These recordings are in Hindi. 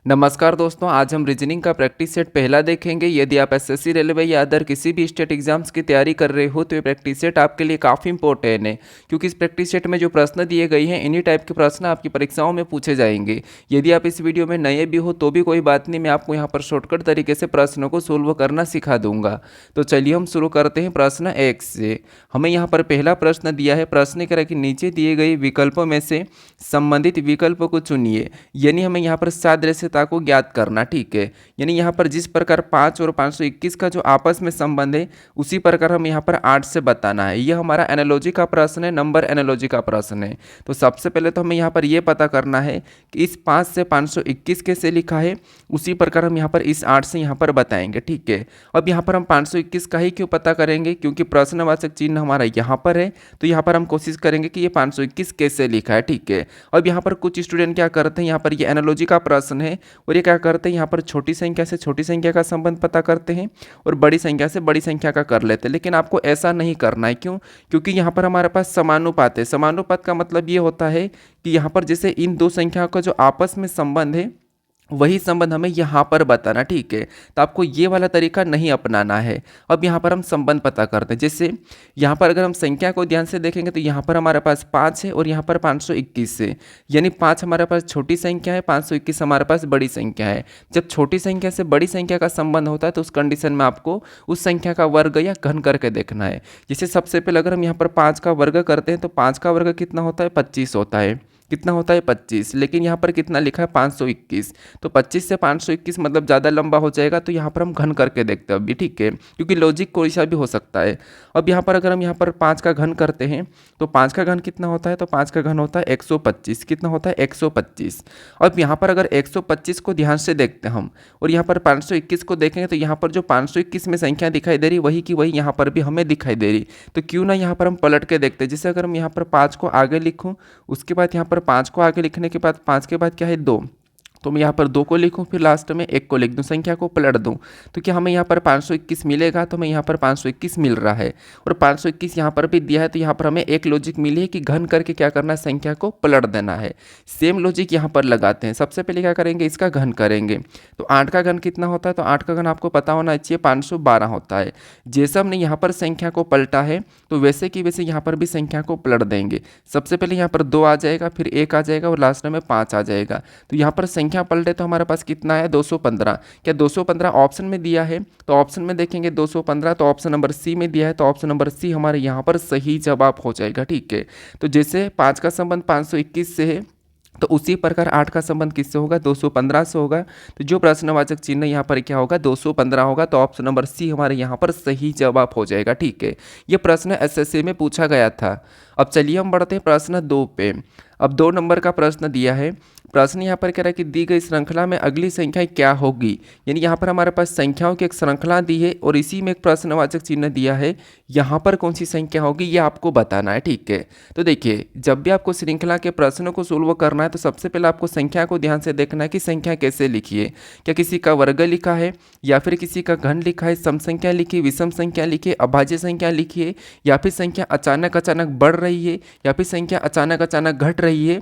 नमस्कार दोस्तों, आज हम रीजनिंग का प्रैक्टिस सेट पहला देखेंगे। यदि आप एसएससी, रेलवे या अदर किसी भी स्टेट एग्जाम्स की तैयारी कर रहे हो तो ये प्रैक्टिस सेट आपके लिए काफ़ी इंपॉर्टेंट है, क्योंकि इस प्रैक्टिस सेट में जो प्रश्न दिए गए हैं इन्हीं टाइप के प्रश्न आपकी परीक्षाओं में पूछे जाएंगे। यदि आप इस वीडियो में नए भी हो तो भी कोई बात नहीं, मैं आपको यहाँ पर शॉर्टकट तरीके से प्रश्नों को सोल्व करना सिखा दूंगा। तो चलिए हम शुरू करते हैं प्रश्न 1 से। हमें यहाँ पर पहला प्रश्न दिया है। प्रश्न कह रहा है कि नीचे दिए गए विकल्पों में से संबंधित विकल्प को चुनिए। यानी हमें यहाँ पर सादृश्यता को ज्ञात करना, ठीक है। यानी यहाँ पर जिस प्रकार 5 और 521 का जो आपस में संबंध है उसी प्रकार हम यहाँ पर 8 से बताना है। यह हमारा एनालॉजी का प्रश्न है, नंबर एनालॉजी का प्रश्न है। तो सबसे पहले तो हमें यहाँ पर यह पता करना है कि इस 5 से 521 कैसे लिखा है, उसी प्रकार हम यहाँ पर इस 8 से यहाँ पर बताएंगे, ठीक है। अब यहाँ पर हम 521 का ही क्यों पता करेंगे, क्योंकि प्रश्नवाचक चिन्ह हमारा यहाँ पर है, तो यहाँ पर हम कोशिश करेंगे कि ये 521 कैसे लिखा है, ठीक है। अब यहाँ पर कुछ स्टूडेंट क्या करते हैं, यहाँ पर ये एनालॉजी का प्रश्न है और ये क्या करते हैं, यहाँ पर छोटी संख्या से छोटी संख्या का संबंध पता करते हैं और बड़ी संख्या से बड़ी संख्या का कर लेते हैं। लेकिन आपको ऐसा नहीं करना है। क्यों? क्योंकि यहाँ पर हमारे पास समानुपात है। समानुपात का मतलब ये होता है कि यहाँ पर जैसे इन दो संख्याओं का जो आपस में संबंध है वही संबंध हमें यहाँ पर बताना, ठीक है। तो आपको ये वाला तरीका नहीं अपनाना है। अब यहाँ पर हम संबंध पता करते हैं। जैसे यहाँ पर अगर हम संख्या को ध्यान से देखेंगे तो यहाँ पर हमारे पास 5 है और यहाँ पर 521 है। यानी 5 हमारे पास छोटी संख्या है, 521 हमारे पास बड़ी संख्या है। जब छोटी संख्या से बड़ी संख्या का संबंध होता है तो उस कंडीशन में आपको उस संख्या का वर्ग या घन करके देखना है। जैसे सबसे पहले अगर हम यहाँ पर 5 का वर्ग करते हैं तो 5 का वर्ग कितना होता है, 25 होता है। कितना होता है, 25। लेकिन यहाँ पर कितना लिखा है, 521। तो 25 से 521 मतलब ज़्यादा लंबा हो जाएगा, तो यहाँ पर हम घन करके देखते हैं अभी, ठीक है, क्योंकि लॉजिक कोई सा भी हो सकता है। अब यहाँ पर अगर हम यहाँ पर 5 का घन करते हैं तो 5 का घन कितना होता है, तो 5 का घन होता है 125। कितना होता है, 125। अब यहाँ पर अगर 125 को ध्यान से देखते हैं हम और यहाँ पर 521 को देखेंगे तो यहाँ पर जो 521 में संख्या दिखाई दे रही वही की वही यहाँ पर भी हमें दिखाई दे रही। तो क्यों ना यहाँ पर हम पलट के देखते हैं। जैसे अगर हम यहाँ पर 5 को आगे लिखूँ, उसके बाद यहाँ पर 5 को आगे लिखने के बाद 5 के बाद क्या है, 2, तो मैं यहाँ पर 2 को लिखूँ, फिर लास्ट में 1 को लिख दूँ, संख्या को पलट दूँ, तो क्या हमें यहाँ पर 521 मिलेगा। तो हमें यहाँ पर 521 मिल रहा है और 521 यहाँ पर भी दिया है। तो यहाँ पर हमें एक लॉजिक मिली है कि घन करके क्या करना है, संख्या को पलट देना है। सेम लॉजिक यहाँ पर लगाते हैं। सबसे पहले क्या करेंगे, इसका घन करेंगे। तो 8 का घन कितना होता है, तो 8 का घन आपको पता होना चाहिए 512 होता है। जैसे हमने यहाँ पर संख्या को पलटा है तो वैसे कि वैसे यहाँ पर भी संख्या को पलट देंगे। सबसे पहले यहाँ पर 2 आ जाएगा, फिर 1 आ जाएगा और लास्ट में 5 आ जाएगा। तो यहाँ पर संख्या पलटे तो हमारे पास कितना है, 215। क्या 215 ऑप्शन में दिया है, तो ऑप्शन में देखेंगे 215, तो ऑप्शन नंबर सी में दिया है, तो ऑप्शन नंबर सी हमारे यहाँ पर सही जवाब हो जाएगा, ठीक है। तो जैसे 5 का संबंध 521 से है तो उसी प्रकार 8 का संबंध किससे होगा, 215 से होगा। तो जो प्रश्नवाचक चिन्ह यहाँ पर क्या होगा, 215 होगा। तो ऑप्शन नंबर सी हमारे यहाँ पर सही जवाब हो जाएगा, ठीक है। ये प्रश्न एसएससी में पूछा गया था। अब चलिए हम बढ़ते हैं प्रश्न 2 पे। अब 2 नंबर का प्रश्न दिया है। प्रश्न यहाँ पर कह रहा है कि दी गई श्रृंखला में अगली संख्या क्या होगी। यानी यहाँ पर हमारे पास संख्याओं की एक श्रृंखला दी है और इसी में एक प्रश्नवाचक चिन्ह दिया है। यहाँ पर कौन सी संख्या होगी ये आपको बताना है, ठीक है। तो देखिए, जब भी आपको श्रृंखला के प्रश्नों को सोल्व करना है तो सबसे पहले आपको संख्या को ध्यान से देखना है कि संख्या कैसे लिखी है। क्या किसी का वर्ग लिखा है या फिर किसी का घन लिखा है, सम संख्या लिखी, विषम संख्या लिखी, अभाज्य संख्या लिखी है, या फिर संख्या अचानक अचानक बढ़ रही है, या फिर संख्या अचानक अचानक घट रही है,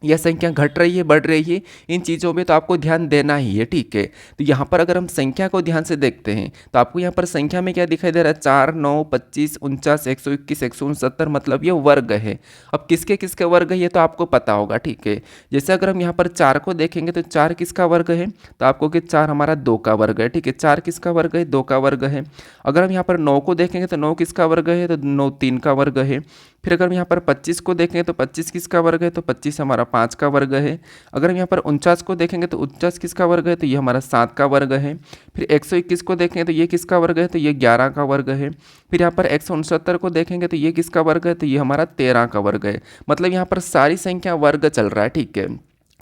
यह संख्या घट रही है, बढ़ रही है। इन चीज़ों में तो आपको ध्यान देना ही है, ठीक है। तो यहाँ पर अगर हम संख्या को ध्यान से देखते हैं तो आपको यहाँ पर संख्या में क्या दिखाई दे रहा है, 4, 9, 25, 49, 121, 169, मतलब ये वर्ग है। अब किसके किसके वर्ग है ये तो आपको पता होगा, ठीक है। जैसे अगर हम यहाँ पर 4 को देखेंगे तो 4 किसका वर्ग है, तो आपको कि 4 हमारा 2 का वर्ग है, ठीक है। 4 किसका वर्ग है, 2 का वर्ग है। अगर हम यहाँ पर 9 को देखेंगे तो 9 किसका वर्ग है, तो 9 3 का वर्ग है। फिर अगर हम यहाँ पर 25 को देखेंगे तो 25 किसका वर्ग है, तो 25 हमारा 5 का वर्ग है। अगर हम यहाँ पर 49 को देखेंगे तो 49 किसका वर्ग है, तो ये हमारा 7 का वर्ग है। फिर 121 को देखेंगे तो ये किसका वर्ग है, तो ये 11 का वर्ग है। फिर यहाँ पर 169 को देखेंगे तो ये किसका वर्ग है, तो ये हमारा 13 का वर्ग है। मतलब यहाँ पर सारी संख्या वर्ग चल रहा है, ठीक है।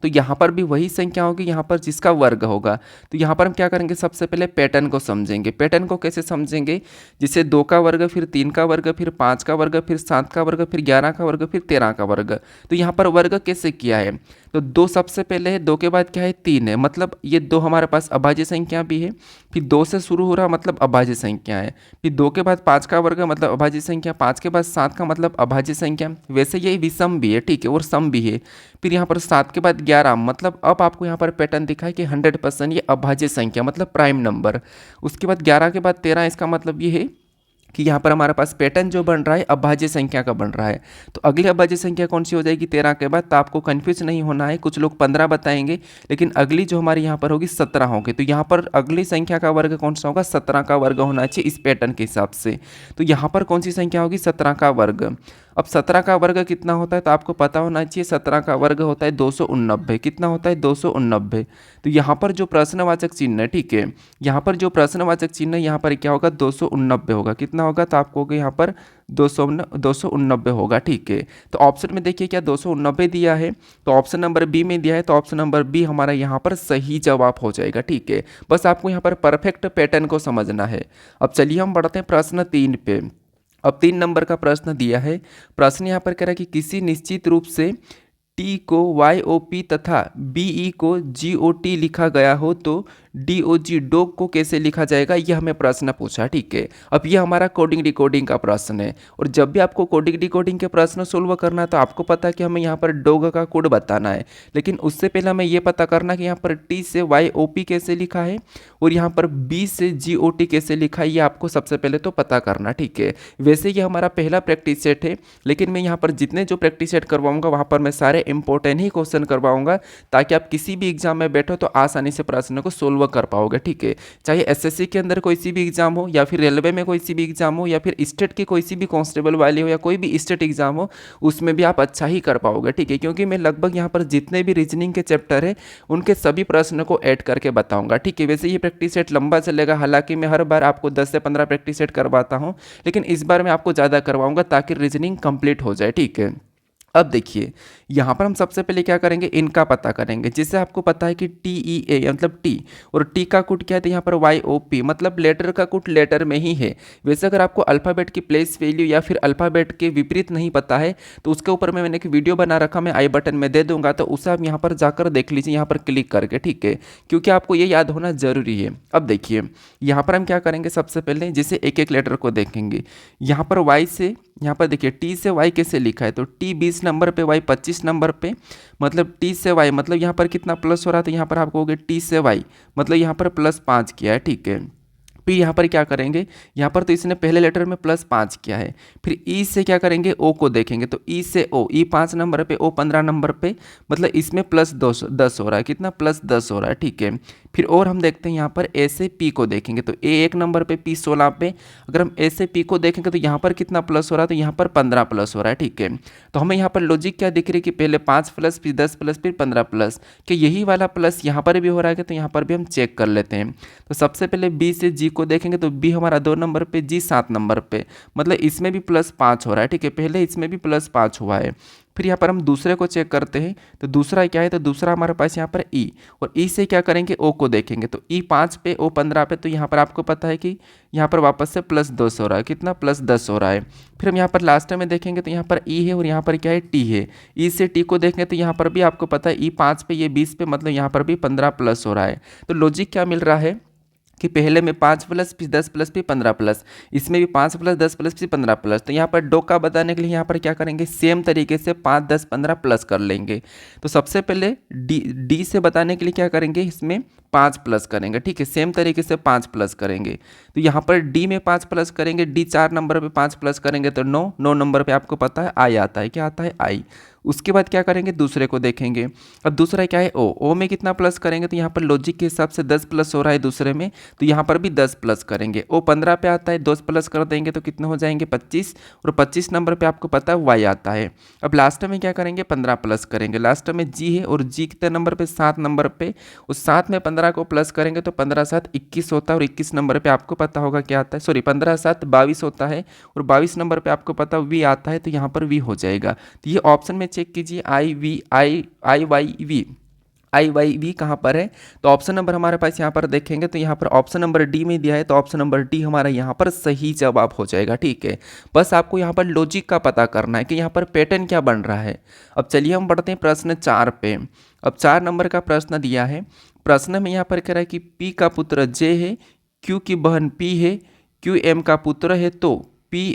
तो यहाँ पर भी वही संख्या होगी यहाँ पर जिसका वर्ग होगा। तो यहाँ पर हम क्या करेंगे, सबसे पहले पैटर्न को समझेंगे। पैटर्न को कैसे समझेंगे, जिसे 2 का वर्ग, फिर 3 का वर्ग, फिर 5 का वर्ग, फिर 7 का वर्ग, फिर 11 का वर्ग, फिर 13 का वर्ग। तो यहाँ पर वर्ग कैसे किया है, तो 2 सबसे पहले है, 2 के बाद क्या है, 3 है, मतलब ये 2 हमारे पास अभाज्य संख्या भी है। फिर 2 से शुरू हो रहा मतलब अभाज्य संख्या है। फिर 2 के बाद 5 का वर्ग मतलब अभाज्य संख्या, 5 के बाद 7 का मतलब अभाज्य संख्या। वैसे ये विषम भी है, ठीक है, और सम भी है। फिर यहाँ पर 7 के बाद 11 मतलब अब आपको यहाँ पर पैटर्न दिखा है कि 100% ये अभाज्य संख्या मतलब प्राइम नंबर। उसके बाद 11 के बाद 13, इसका मतलब ये है कि यहाँ पर हमारे पास पैटर्न जो बन रहा है अभाज्य संख्या का बन रहा है। तो अगली अभाज्य संख्या कौन सी हो जाएगी 13 के बाद, तो आपको कन्फ्यूज नहीं होना है। कुछ लोग 15 बताएंगे, लेकिन अगली जो हमारी यहाँ पर होगी 17 होगी। तो यहाँ पर अगली संख्या का वर्ग कौन सा होगा, 17 का वर्ग होना चाहिए इस पैटर्न के हिसाब से। तो यहाँ पर कौन सी संख्या होगी, 17 का वर्ग। अब 17 का वर्ग कितना होता है, तो आपको पता होना चाहिए 17 का वर्ग होता है 289। कितना होता है, 289। तो यहाँ पर जो प्रश्नवाचक चिन्ह है, ठीक है, यहाँ पर जो प्रश्नवाचक चिन्ह है यहाँ पर क्या होगा, 289 होगा। कितना होगा, तो आपको होगा यहाँ पर 289 होगा, ठीक है। तो ऑप्शन में देखिए क्या 289 दिया है, तो ऑप्शन नंबर बी में दिया है, तो ऑप्शन नंबर बी हमारा यहाँ पर सही जवाब हो जाएगा, ठीक है। बस आपको यहाँ पर परफेक्ट पैटर्न को समझना है। अब चलिए हम बढ़ते हैं प्रश्न 3 पे। अब 3 नंबर का प्रश्न दिया है। प्रश्न यहाँ पर कह रहा है कि किसी निश्चित रूप से टी को YOP तथा BE को GOT लिखा गया हो तो DOG डॉग को कैसे लिखा जाएगा, यह हमें प्रश्न पूछा, ठीक है। अब यह हमारा कोडिंग डिकोडिंग का प्रश्न है, और जब भी आपको कोडिंग डिकोडिंग के प्रश्न सोल्व करना है तो आपको पता है कि हमें यहाँ पर डॉग का कोड बताना है। लेकिन उससे पहले हमें यह पता करना कि यहाँ पर T से YOP कैसे लिखा है और यहाँ पर B से GOT कैसे लिखा है, ये आपको सबसे पहले तो पता करना, ठीक है। वैसे ये हमारा पहला प्रैक्टिस सेट है, लेकिन मैं यहाँ पर जितने जो प्रैक्टिस सेट करवाऊंगा वहाँ पर मैं सारे इंपॉर्टेंट ही क्वेश्चन करवाऊंगा, ताकि आप किसी भी एग्जाम में बैठो तो आसानी से प्रश्न को सोल्व कर पाओगे, ठीक है। चाहे एसएससी के अंदर कोई सी भी एग्जाम हो, या फिर रेलवे में कोई सी भी एग्जाम हो, या फिर स्टेट की कोई सी भी कांस्टेबल वाली हो, या कोई भी स्टेट एग्जाम हो, उसमें भी आप अच्छा ही कर पाओगे, ठीक है। क्योंकि मैं लगभग यहाँ पर जितने भी रीजनिंग के चैप्टर है उनके सभी प्रश्न को ऐड करके बताऊंगा, ठीक है। वैसे ये प्रैक्टिस सेट लंबा चलेगा, हालांकि मैं हर बार आपको 10 से 15 प्रैक्टिस सेट करवाता हूँ, लेकिन इस बार मैं आपको ज़्यादा करवाऊंगा ताकि रीजनिंग कंप्लीट हो जाए, ठीक है। अब देखिए यहाँ पर हम सबसे पहले क्या करेंगे, इनका पता करेंगे। जिससे आपको पता है कि TEA मतलब टी, और टी का कुट क्या है, यहाँ पर YOP मतलब लेटर का कुट लेटर में ही है। वैसे अगर आपको अल्फ़ाबेट की प्लेस वैल्यू या फिर अल्फ़ाबेट के विपरीत नहीं पता है तो उसके ऊपर मैंने एक वीडियो बना रखा, मैं आई बटन में दे दूंगा, तो उसे आप यहाँ पर जाकर देख लीजिए, यहाँ पर क्लिक करके, ठीक है, क्योंकि आपको ये याद होना जरूरी है। अब देखिए यहाँ पर हम क्या करेंगे, सबसे पहले जिसे एक एक लेटर को देखेंगे। यहाँ पर Y से, यहाँ पर देखिए T से Y कैसे लिखा है, तो T 20 नंबर पे, Y 25 नंबर पे, मतलब T से Y मतलब यहाँ पर कितना प्लस हो रहा है, तो यहाँ पर आप कहोगे T से Y मतलब यहाँ पर +5 किया है, ठीक है। फिर यहाँ पर क्या करेंगे, यहाँ पर तो इसने पहले लेटर में +5 किया है। फिर ई से क्या करेंगे, ओ को देखेंगे, तो ई से ओ, ई 5 नंबर पे, ओ 15 नंबर पे, मतलब इसमें +10 हो रहा है, कितना +10 हो रहा है, ठीक है। फिर और हम देखते हैं यहाँ पर ए से पी को देखेंगे, तो ए 1 नंबर पे, पी 16 पे, अगर हम ए से पी को देखेंगे तो यहाँ पर कितना प्लस हो रहा है, तो यहाँ पर 15 प्लस हो रहा है, ठीक है। तो हमें यहाँ पर लॉजिक क्या दिख रही है कि पहले 5 प्लस, फिर 10 प्लस, फिर 15 प्लस, कि यही वाला प्लस यहाँ पर भी हो रहा है, तो यहाँ पर भी हम चेक कर लेते हैं। तो सबसे पहले बी से जी को देखेंगे, तो बी हमारा 2 नंबर पे, जी 7 नंबर पे, मतलब इसमें भी +5 हो रहा है, ठीक है, पहले इसमें भी +5 हुआ है। फिर यहाँ पर हम दूसरे को चेक करते हैं, तो दूसरा क्या है, तो दूसरा हमारे पास यहाँ पर ई, और ई से क्या करेंगे, ओ को देखेंगे, तो ई 5 पे, ओ 15 पे, तो यहाँ पर आपको पता है कि यहाँ पर वापस से +10 हो रहा है, कितना +10 हो रहा है। फिर हम यहाँ पर लास्ट में देखेंगे तो यहाँ पर ई है और यहाँ पर क्या है, टी है। ई से टी को देखेंगे तो यहाँ पर भी आपको पता है ई 5 पे, ये 20 पे, मतलब यहाँ पर भी 15 प्लस हो रहा है। तो लॉजिक क्या मिल रहा है कि पहले में 5 प्लस, फिर 10 प्लस, फिर 15 प्लस, इसमें भी 5 प्लस, 10 प्लस, फिर 15 प्लस। तो यहाँ पर डोका बताने के लिए यहाँ पर क्या करेंगे, सेम तरीके से 5, 10, 15 प्लस कर लेंगे। तो सबसे पहले डी से बताने के लिए क्या करेंगे, इसमें 5 प्लस करेंगे, ठीक है, सेम तरीके से 5 प्लस करेंगे। तो यहाँ पर डी में 5 प्लस करेंगे, डी 4 नंबर पे 5 प्लस करेंगे तो 9 नंबर पे आपको पता है आई आता है, क्या आता है, आई। उसके बाद क्या करेंगे, दूसरे को देखेंगे। अब दूसरा क्या है, ओ में कितना प्लस करेंगे, तो यहाँ पर लॉजिक के हिसाब से 10 प्लस हो रहा है दूसरे में, तो यहाँ पर भी 10 प्लस करेंगे। ओ 15 पे आता है, 10 प्लस कर देंगे तो कितने हो जाएंगे, 25, और 25 नंबर पे आपको पता है वाई आता है। अब लास्ट में क्या करेंगे, 15 प्लस करेंगे। लास्ट में जी है, और जी कितने नंबर पे, 7 नंबर पे, उस 7 में 15 को प्लस करेंगे तो 15 7 21 होता है, और 21 नंबर पे आपको पता होगा क्या आता है, सॉरी 15 7 22 होता है, और 22 नंबर पे आपको पता वी आता है, तो यहाँ पर वी हो जाएगा। तो ये ऑप्शन में चेक कीजिए, आई वाई वी कहाँ पर है, तो ऑप्शन नंबर हमारे पास यहाँ पर देखेंगे तो यहाँ पर ऑप्शन नंबर डी में दिया है, तो ऑप्शन नंबर डी हमारा यहाँ पर सही जवाब हो जाएगा, ठीक है। बस आपको यहाँ पर लॉजिक का पता करना है कि यहाँ पर पैटर्न क्या बन रहा है। अब चलिए हम बढ़ते हैं प्रश्न 4 पे। अब 4 नंबर का प्रश्न दिया है। प्रश्न में यहाँ पर कह रहा है कि पी का पुत्र जे है, क्यू की बहन पी है, क्यू एम का पुत्र है, तो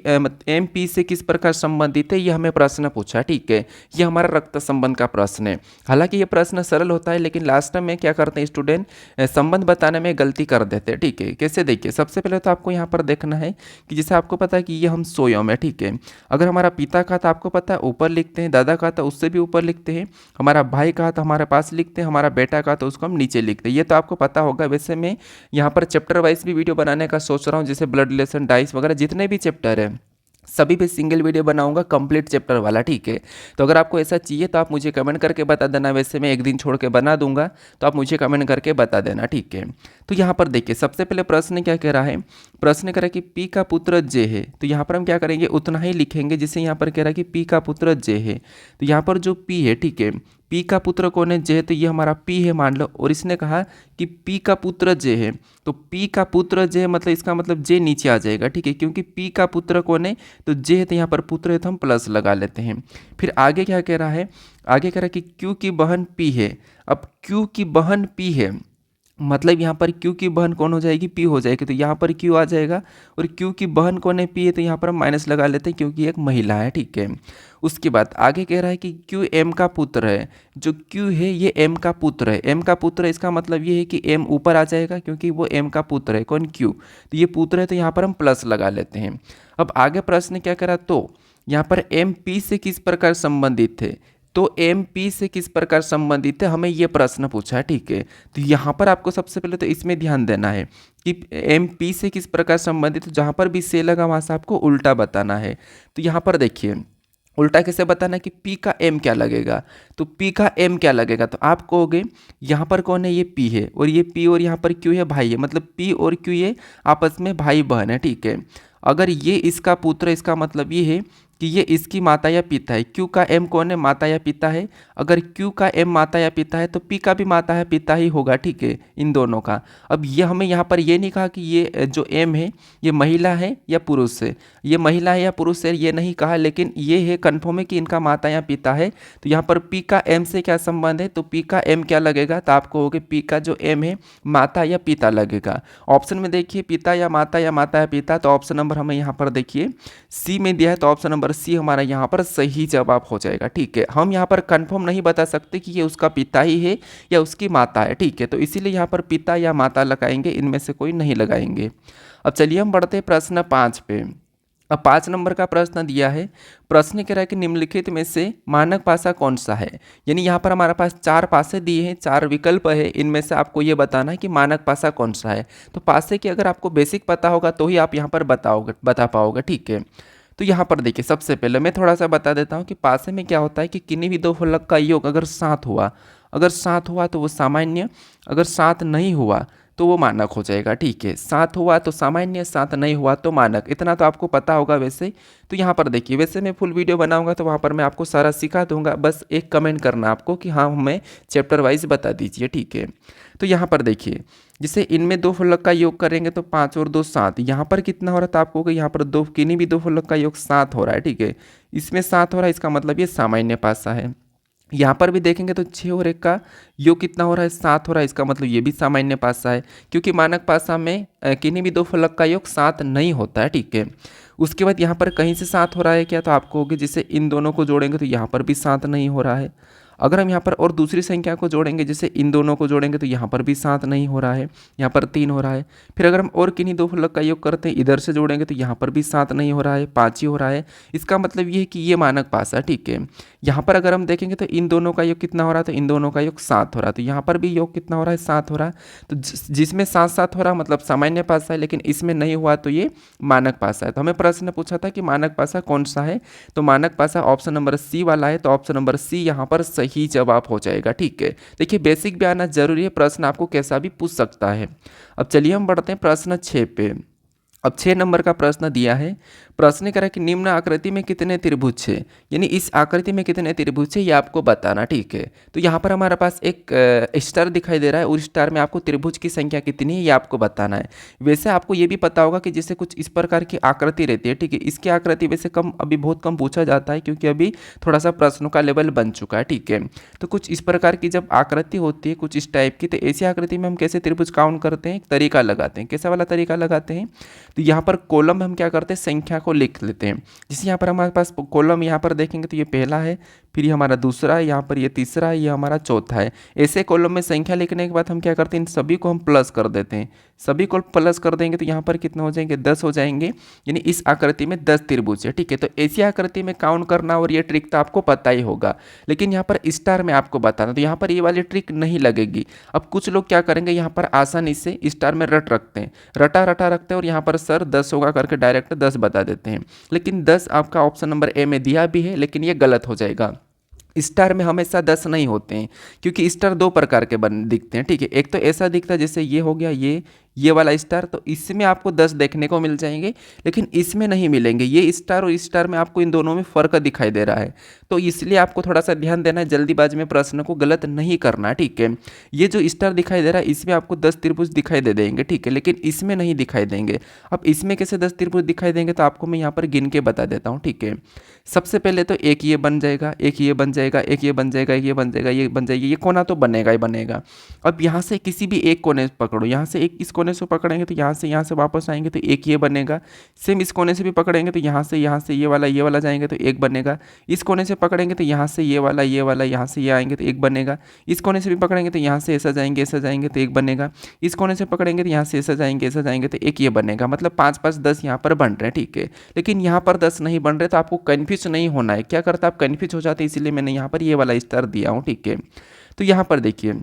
एम पी से किस प्रकार संबंधित है, ये हमें प्रश्न पूछा। ठीक है, ये हमारा रक्त संबंध का प्रश्न है। हालांकि ये प्रश्न सरल होता है, लेकिन लास्ट में क्या करते हैं स्टूडेंट, संबंध बताने में गलती कर देते हैं। ठीक है, कैसे देखिए, सबसे पहले तो आपको यहाँ पर देखना है कि जैसे आपको पता है कि ये हम सोयम है। ठीक है, अगर हमारा पिता का था आपको पता है ऊपर लिखते हैं, दादा का था उससे भी ऊपर लिखते हैं, हमारा भाई का था हमारे पास लिखते हैं, हमारा बेटा का तो उसको हम नीचे लिखते हैं। ये तो आपको पता होगा। वैसे मैं यहाँ पर चैप्टर वाइज भी वीडियो बनाने का सोच रहा हूँ, जैसे ब्लड रिलेशन, डाइस वगैरह जितने भी चैप्टर है सभी पे सिंगल वीडियो बनाऊंगा कंप्लीट चैप्टर वाला। ठीक है, तो अगर आपको ऐसा चाहिए तो आप मुझे कमेंट करके बता देना। वैसे मैं एक दिन छोड़ के बना दूंगा, तो आप मुझे कमेंट करके बता देना। ठीक है, तो यहाँ पर देखिए सबसे पहले प्रश्न क्या कह रहा है, प्रश्न कह रहा है कि पी का पुत्र जे है। तो यहाँ पर हम क्या करेंगे, उतना ही लिखेंगे जिसे यहाँ पर कह रहा है कि पी का पुत्र जे है। तो यहाँ पर जो पी है, ठीक है, पी का पुत्र कौन है, जे है, तो ये हमारा पी है मान लो। और इसने कहा कि पी का पुत्र जे है, तो पी का पुत्र जे है मतलब इसका मतलब जे नीचे आ जाएगा। ठीक है, क्योंकि पी का पुत्र कौन है, तो जे है, तो यहाँ पर पुत्र है तो हम प्लस लगा लेते हैं। फिर आगे क्या कह रहा है, आगे कह रहा है कि क्यू की बहन पी है। अब क्यू की बहन पी है मतलब यहाँ पर क्यू की बहन कौन हो जाएगी, पी हो जाएगी। तो यहाँ पर क्यू आ जाएगा, और क्यू की बहन कौन है, पी है, तो यहाँ पर हम माइनस लगा लेते हैं क्योंकि एक महिला है। ठीक है, उसके बाद आगे कह रहा है कि क्यू एम का पुत्र है। जो क्यू है ये एम का पुत्र है। एम का पुत्र है, इसका मतलब ये है कि एम ऊपर आ जाएगा क्योंकि वो एम का पुत्र है। कौन, क्यू, तो ये पुत्र है तो यहाँ पर हम प्लस लगा लेते हैं। अब आगे प्रश्न क्या करा, तो यहाँ पर एम पी से किस प्रकार संबंधित थे, तो एम पी से किस प्रकार संबंधित है, हमें ये प्रश्न पूछा है। ठीक है, तो यहाँ पर आपको सबसे पहले तो इसमें ध्यान देना है कि एम पी से किस प्रकार संबंधित है। जहाँ पर भी से लगा वहाँ से आपको उल्टा बताना है। तो यहाँ पर देखिए उल्टा कैसे बताना है कि पी का एम क्या लगेगा, तो पी का एम क्या लगेगा, तो आप कहोगे यहाँ पर कौन है, ये पी है, और ये पी और यहाँ पर क्यू है, भाई है, मतलब पी और क्यू ये आपस में भाई बहन है। ठीक है, अगर ये इसका पुत्र है, इसका मतलब ये है कि ये इसकी माता या पिता है। क्यू का एम कौन है, माता या पिता है। अगर क्यू का एम माता या पिता है तो पी का भी माता या पिता ही होगा। ठीक है, इन दोनों का। अब ये हमें यहाँ पर ये नहीं कहा कि ये जो एम है ये महिला है या पुरुष है, ये महिला है या पुरुष है ये नहीं कहा, लेकिन ये है कन्फर्म है कि इनका माता या पिता है। तो यहाँ पर पी का एम से क्या संबंध है, तो पी का एम क्या लगेगा, तो आप कहोगे पी का जो एम है माता या पिता लगेगा। ऑप्शन में देखिए पिता या माता या पिता, तो ऑप्शन नंबर हमें यहाँ पर देखिए सी में दिया है, तो ऑप्शन नंबर सी हमारा यहाँ पर सही जवाब हो जाएगा। ठीक है, हम यहाँ पर कंफर्म नहीं बता सकते कि ये उसका पिता ही है या उसकी माता है। ठीक है, तो इसीलिए यहाँ पर पिता या माता लगाएंगे, इनमें से कोई नहीं लगाएंगे। अब चलिए हम बढ़ते हैं प्रश्न 5 पे। अब 5 नंबर का प्रश्न दिया है। प्रश्न कह रहा है कि निम्नलिखित में से मानक पासा कौन सा है। यानी यहाँ पर हमारे पास 4 पासे दिए हैं, 4 विकल्प है, इनमें से आपको ये बताना है कि मानक पासा कौन सा है। तो पासे की अगर आपको बेसिक पता होगा तो ही आप यहाँ पर बता पाओगे। ठीक है, तो यहाँ पर देखिए सबसे पहले मैं थोड़ा सा बता देता हूँ कि पासे में क्या होता है कि किन्हीं भी दो फलक का योग अगर साथ हुआ तो वो सामान्य, अगर साथ नहीं हुआ तो वो मानक हो जाएगा। ठीक है, साथ हुआ तो सामान्य, साथ नहीं हुआ तो मानक, इतना तो आपको पता होगा वैसे। तो यहाँ पर देखिए, वैसे मैं फुल वीडियो बनाऊंगा तो वहाँ पर मैं आपको सारा सिखा दूंगा, बस एक कमेंट करना आपको कि हाँ हमें चैप्टर वाइज बता दीजिए। ठीक है, तो यहाँ पर देखिए जैसे इनमें दो फलक का योग करेंगे तो 5 और 2 7, यहाँ पर कितना हो रहा था आपको कि यहाँ पर दो किन्हीं भी दो फलक का योग 7 हो रहा है। ठीक है, इसमें 7 हो रहा है, इसका मतलब ये सामान्य पासा है। यहाँ पर भी देखेंगे तो 6 और 1 का योग कितना हो रहा है, 7 हो रहा है, इसका मतलब ये भी सामान्य पासा है, क्योंकि मानक पासा में किन्हीं भी दो फलक का योग 7 नहीं होता है। ठीक है, उसके बाद यहाँ पर कहीं से 7 हो रहा है क्या, तो आपको होगी जैसे इन दोनों को जोड़ेंगे तो यहाँ पर भी 7 नहीं हो रहा है। अगर हम यहाँ पर और दूसरी संख्या को जोड़ेंगे, जैसे इन दोनों को जोड़ेंगे तो यहाँ पर भी 7 नहीं हो रहा है, यहाँ पर 3 हो रहा है। फिर अगर हम और किन्हीं दो फलक का योग करते हैं, इधर से जोड़ेंगे तो यहाँ पर भी 7 नहीं हो रहा है, 5 ही हो रहा है। इसका मतलब ये है कि ये मानक पासा है। ठीक है, यहाँ पर अगर हम देखेंगे तो इन दोनों का योग कितना हो रहा है, तो इन दोनों का योग 7 हो रहा है, तो यहाँ पर भी योग कितना हो रहा है, 7 हो रहा है। तो जिसमें 7 हो रहा मतलब सामान्य पासा है, लेकिन इसमें नहीं हुआ तो ये मानक पासा है। तो हमें प्रश्न पूछा था कि मानक पासा कौन सा है, तो मानक पासा ऑप्शन नंबर सी वाला है, तो ऑप्शन नंबर सी यहाँ पर सही जवाब हो जाएगा। ठीक है, देखिए बेसिक भी आना जरूरी है, प्रश्न आपको कैसा भी पूछ सकता है। अब चलिए हम बढ़ते हैं प्रश्न 6 पे। अब 6 नंबर का प्रश्न दिया है। प्रश्न करा कि निम्न आकृति में कितने त्रिभुज है, यानी इस आकृति में कितने त्रिभुज है ये आपको बताना। ठीक है, तो यहाँ पर हमारे पास एक स्टार दिखाई दे रहा है, उस स्टार में आपको त्रिभुज की संख्या कितनी है ये आपको बताना है। वैसे आपको ये भी पता होगा कि जैसे कुछ इस प्रकार की आकृति रहती है। ठीक है, इसकी आकृति वैसे अभी बहुत कम पूछा जाता है, क्योंकि अभी थोड़ा सा प्रश्नों का लेवल बन चुका है। ठीक है, तो कुछ इस प्रकार की जब आकृति होती है कुछ इस टाइप की, तो ऐसी आकृति में हम कैसे त्रिभुज काउंट करते हैं, एक तरीका लगाते हैं। कैसा वाला तरीका लगाते हैं, तो यहाँ पर कॉलम हम क्या करते हैं, संख्या को लिख लेते हैं। जैसे यहाँ पर हमारे पास कॉलम यहाँ पर देखेंगे तो ये पहला है, फिर ये हमारा दूसरा है, यहाँ पर ये तीसरा है, ये हमारा चौथा है। ऐसे कॉलम में संख्या लिखने के बाद हम क्या करते हैं, इन सभी को हम प्लस कर देते हैं। सभी को प्लस कर देंगे तो यहाँ पर कितने हो जाएंगे, 10 हो जाएंगे। यानी इस आकृति में 10 त्रिभुज है, ठीक है। तो ऐसी आकृति में काउंट करना और ये ट्रिक तो आपको पता ही होगा, लेकिन यहाँ पर स्टार में आपको बताना, तो यहाँ पर ये वाली ट्रिक नहीं लगेगी। अब कुछ लोग क्या करेंगे, यहाँ पर आसानी से स्टार में रट रखते हैं, रटा रटा रखते हैं और यहाँ पर सर 10 होगा करके डायरेक्ट 10 बता देते हैं। लेकिन 10 आपका ऑप्शन नंबर ए में दिया भी है, लेकिन ये गलत हो जाएगा। स्टार में हमेशा 10 नहीं होते हैं, क्योंकि स्टार दो प्रकार के बन दिखते हैं, ठीक है। एक तो ऐसा दिखता है जैसे ये हो गया, ये वाला स्टार, तो इसमें आपको 10 देखने को मिल जाएंगे, लेकिन इसमें नहीं मिलेंगे। ये स्टार और स्टार में आपको इन दोनों में फ़र्क दिखाई दे रहा है, तो इसलिए आपको थोड़ा सा ध्यान देना है, जल्दीबाजी में प्रश्न को गलत नहीं करना, ठीक है। ये जो स्टार दिखाई दे रहा है इसमें आपको 10 त्रिभुज दिखाई दे देंगे, ठीक है, लेकिन इसमें नहीं दिखाई देंगे। अब इसमें कैसे 10 त्रिभुज दिखाई देंगे, तो आपको मैं यहाँ पर गिन के बता देता हूँ, ठीक है। सबसे पहले तो एक ये बन जाएगा, एक ये बन जाएगा, एक ये बन जाएगा, ये बन जाएगा, ये बन जाएगी, ये कोना तो बनेगा ही बनेगा। अब यहाँ से किसी भी एक कोने से पकड़ो, यहाँ से एक इस कोने से पकड़ेंगे तो यहाँ से वापस आएंगे तो एक ये बनेगा। सेम इस कोने से भी पकड़ेंगे तो यहाँ से ये वाला जाएंगे तो एक बनेगा। इस कोने से पकड़ेंगे तो यहाँ से ये वाला यहाँ से ये आएंगे तो एक बनेगा। इस कोने से भी पकड़ेंगे तो यहाँ से ऐसा जाएंगे तो एक बनेगा। इस कोने से पकड़ेंगे तो यहाँ से ऐसा जाएंगे तो एक ये बनेगा। मतलब 5 5 10 यहाँ पर बन रहे हैं, ठीक है। लेकिन यहाँ पर 10 नहीं बन रहे, तो आपको कन्फ्यूज नहीं होना है। क्या करता, आप कन्फ्यूज हो जाते, इसीलिए मैंने यहाँ पर ये वाला स्टार दिया हूँ, ठीक है। तो यहाँ पर देखिए,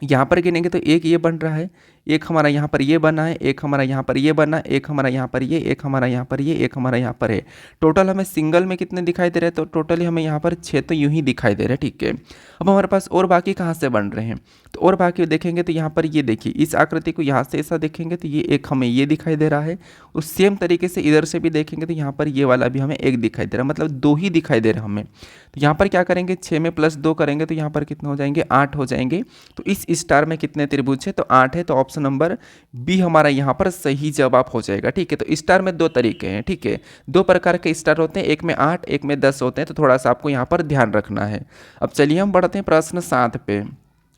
यहाँ पर गिनेंगे तो एक ये बन रहा है, एक हमारा यहाँ पर ये बना है, एक हमारा यहाँ पर ये बना, एक हमारा यहाँ पर ये, एक हमारा यहाँ पर ये, एक हमारा यहाँ पर है। टोटल हमें सिंगल में कितने दिखाई दे रहे हैं, तो टोटली हमें यहाँ पर 6 तो यूं ही दिखाई दे रहे हैं, ठीक है। अब हमारे पास और बाकी कहाँ से बन रहे हैं, तो और बाकी देखेंगे तो यहाँ पर ये देखिए, इस आकृति को यहाँ से ऐसा देखेंगे तो ये एक हमें ये दिखाई दे रहा है। उस सेम तरीके से इधर से भी देखेंगे तो यहाँ पर ये वाला भी हमें एक दिखाई दे रहा है, मतलब 2 ही दिखाई दे रहे हैं हमें। तो यहाँ पर क्या करेंगे, 6 में +2 करेंगे तो यहाँ पर कितने हो जाएंगे, 8 हो जाएंगे। तो इस स्टार में कितने त्रिभुज है, तो 8 है। तो ऑप्शन नंबर बी हमारा यहाँ पर सही जवाब हो जाएगा, ठीक है। तो स्टार में 2 तरीके हैं, ठीक है, 2 प्रकार के स्टार होते हैं, एक में 8 एक में 10 होते हैं। तो थोड़ा सा आपको यहाँ पर ध्यान रखना है। अब चलिए हम बढ़ते हैं प्रश्न 7 पे।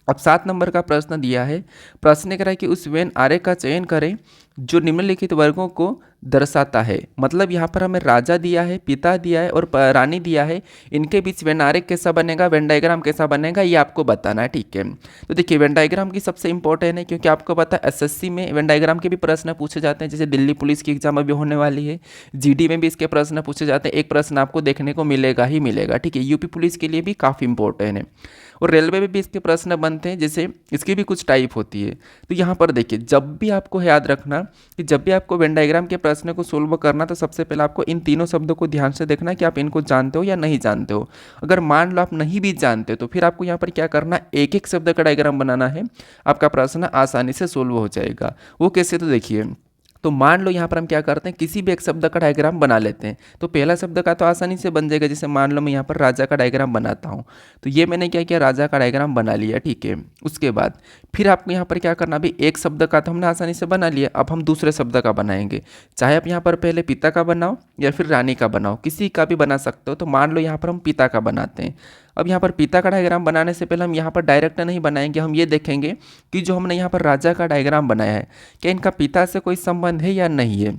अब 7 नंबर का प्रश्न दिया है। प्रश्न कह रहा है कि उस वेन आरेख का चयन करें जो निम्नलिखित वर्गों को दर्शाता है। मतलब यहाँ पर हमें राजा दिया है, पिता दिया है और रानी दिया है, इनके बीच वेन आरेख कैसा बनेगा, वेन डायग्राम कैसा बनेगा, ये आपको बताना है, ठीक है। तो देखिए, वेन डायग्राम की सबसे इंपॉर्टेंट है, क्योंकि आपको पता है एसएससी में वेन डायग्राम के भी प्रश्न पूछे जाते हैं। जैसे दिल्ली पुलिस की एग्जाम अभी होने वाली है, जीडी में भी इसके प्रश्न पूछे जाते हैं। एक प्रश्न आपको देखने को मिलेगा ही मिलेगा, ठीक है। यूपी पुलिस के लिए भी काफ़ी इंपॉर्टेंट है, और रेलवे में भी इसके प्रश्न बनते हैं, जैसे इसकी भी कुछ टाइप होती है। तो यहाँ पर देखिए, जब भी आपको याद रखना कि जब भी आपको वेन डायग्राम के प्रश्न को सोल्व करना, तो सबसे पहले आपको इन तीनों शब्दों को ध्यान से देखना कि आप इनको जानते हो या नहीं जानते हो। अगर मान लो आप नहीं भी जानते हो, तो फिर आपको यहाँ पर क्या करना, एक एक शब्द का डायग्राम बनाना है, आपका प्रश्न आसानी से सोल्व हो जाएगा। वो कैसे, तो देखिए, तो मान लो यहाँ पर हम क्या करते हैं, किसी भी एक शब्द का डायग्राम बना लेते हैं। तो पहला शब्द का तो आसानी से बन जाएगा। जैसे मान लो मैं यहाँ पर राजा का डायग्राम बनाता हूँ, तो ये मैंने क्या किया, राजा का डायग्राम बना लिया, ठीक है। उसके बाद फिर आपको यहाँ पर क्या करना, अभी एक शब्द का तो हमने आसानी से बना लिया, अब हम दूसरे शब्द का बनाएंगे। चाहे आप यहाँ पर पहले पिता का बनाओ या फिर रानी का बनाओ, किसी का भी बना सकते हो। तो मान लो यहाँ पर हम पिता का बनाते हैं। अब यहाँ पर पिता का डायग्राम बनाने से पहले हम यहाँ पर डायरेक्ट नहीं बनाएंगे, हम ये देखेंगे कि जो हमने यहाँ पर राजा का डायग्राम बनाया है, क्या इनका पिता से कोई संबंध है या नहीं है।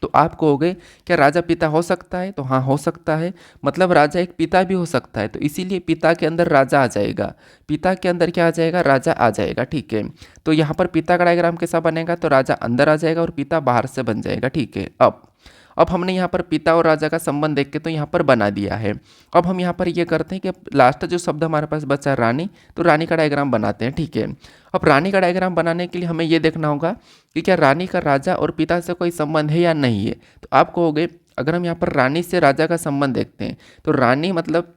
तो आप कहोगे क्या राजा पिता हो सकता है, तो हाँ हो सकता है, मतलब राजा एक पिता भी हो सकता है। तो इसीलिए पिता के अंदर राजा आ जाएगा, पिता के अंदर क्या आ जाएगा, राजा आ जाएगा, ठीक है। तो यहाँ पर पिता का डायग्राम कैसा बनेगा, तो राजा अंदर आ जाएगा और पिता बाहर से बन जाएगा, ठीक है। अब हमने यहाँ पर पिता और राजा का संबंध देख के तो यहाँ पर बना दिया है। अब हम यहाँ पर ये करते हैं कि लास्ट जो शब्द हमारे पास बचा रानी, तो रानी का डायग्राम बनाते हैं, ठीक है। अब रानी का डायग्राम बनाने के लिए हमें ये देखना होगा कि क्या रानी का राजा और पिता से कोई संबंध है या नहीं है। तो आप कहोगे, अगर हम यहाँ पर रानी से राजा का संबंध देखते हैं, तो रानी मतलब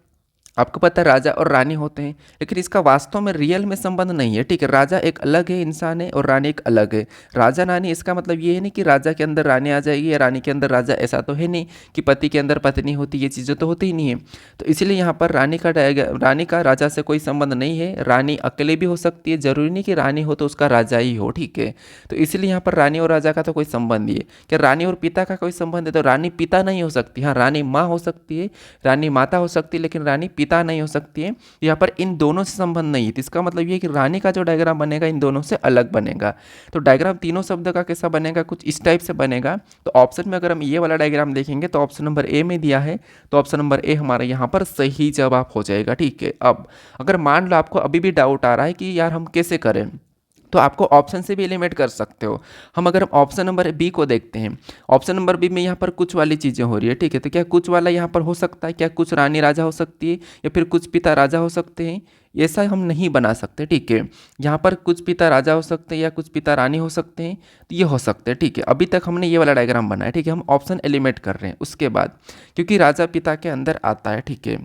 आपको पता है राजा और रानी होते हैं, लेकिन इसका वास्तव में रियल में संबंध नहीं है, ठीक है। राजा एक अलग है इंसान है और रानी एक अलग है। राजा रानी इसका मतलब ये है नहीं कि राजा के अंदर रानी आ जाएगी या रानी के अंदर राजा, ऐसा तो है नहीं कि पति के अंदर पत्नी होती, ये चीज़ें तो होती ही नहीं है। तो इसलिए यहाँ पर रानी का राजा से कोई संबंध नहीं है। रानी अकेले भी हो सकती है, जरूरी नहीं कि रानी हो तो उसका राजा ही हो, ठीक है। तो इसलिए यहाँ पर रानी और राजा का तो कोई संबंध नहीं है। क्या रानी और पिता का कोई संबंध है, तो रानी पिता नहीं हो सकती, हाँ रानी माँ हो सकती है, रानी माता हो सकती है, लेकिन रानी पिता नहीं हो सकती है। यहाँ पर इन दोनों से संबंध नहीं है, तो इसका मतलब ये है कि रानी का जो डायग्राम बनेगा इन दोनों से अलग बनेगा। तो डायग्राम तीनों शब्द का कैसा बनेगा, कुछ इस टाइप से बनेगा। तो ऑप्शन में अगर हम ये वाला डायग्राम देखेंगे तो ऑप्शन नंबर ए में दिया है, तो ऑप्शन नंबर ए हमारा यहाँ पर सही जवाब हो जाएगा। ठीक है, अब अगर मान लो आपको अभी भी डाउट आ रहा है कि यार हम कैसे करें, तो आपको ऑप्शन से भी एलिमिनेट कर सकते हो। हम अगर ऑप्शन नंबर बी को देखते हैं, ऑप्शन नंबर बी में यहाँ पर कुछ वाली चीज़ें हो रही है। ठीक है, तो क्या कुछ वाला यहाँ पर हो सकता है, क्या कुछ रानी राजा हो सकती है या फिर कुछ पिता राजा हो सकते हैं, ऐसा हम नहीं बना सकते। ठीक है, यहाँ पर कुछ पिता राजा हो सकते हैं या कुछ पिता रानी हो सकते हैं, तो ये हो सकते हैं। ठीक है, अभी तक हमने ये वाला डायग्राम बनाया। ठीक है, हम ऑप्शन एलिमिनेट कर रहे हैं उसके बाद, क्योंकि राजा पिता के अंदर आता है। ठीक है,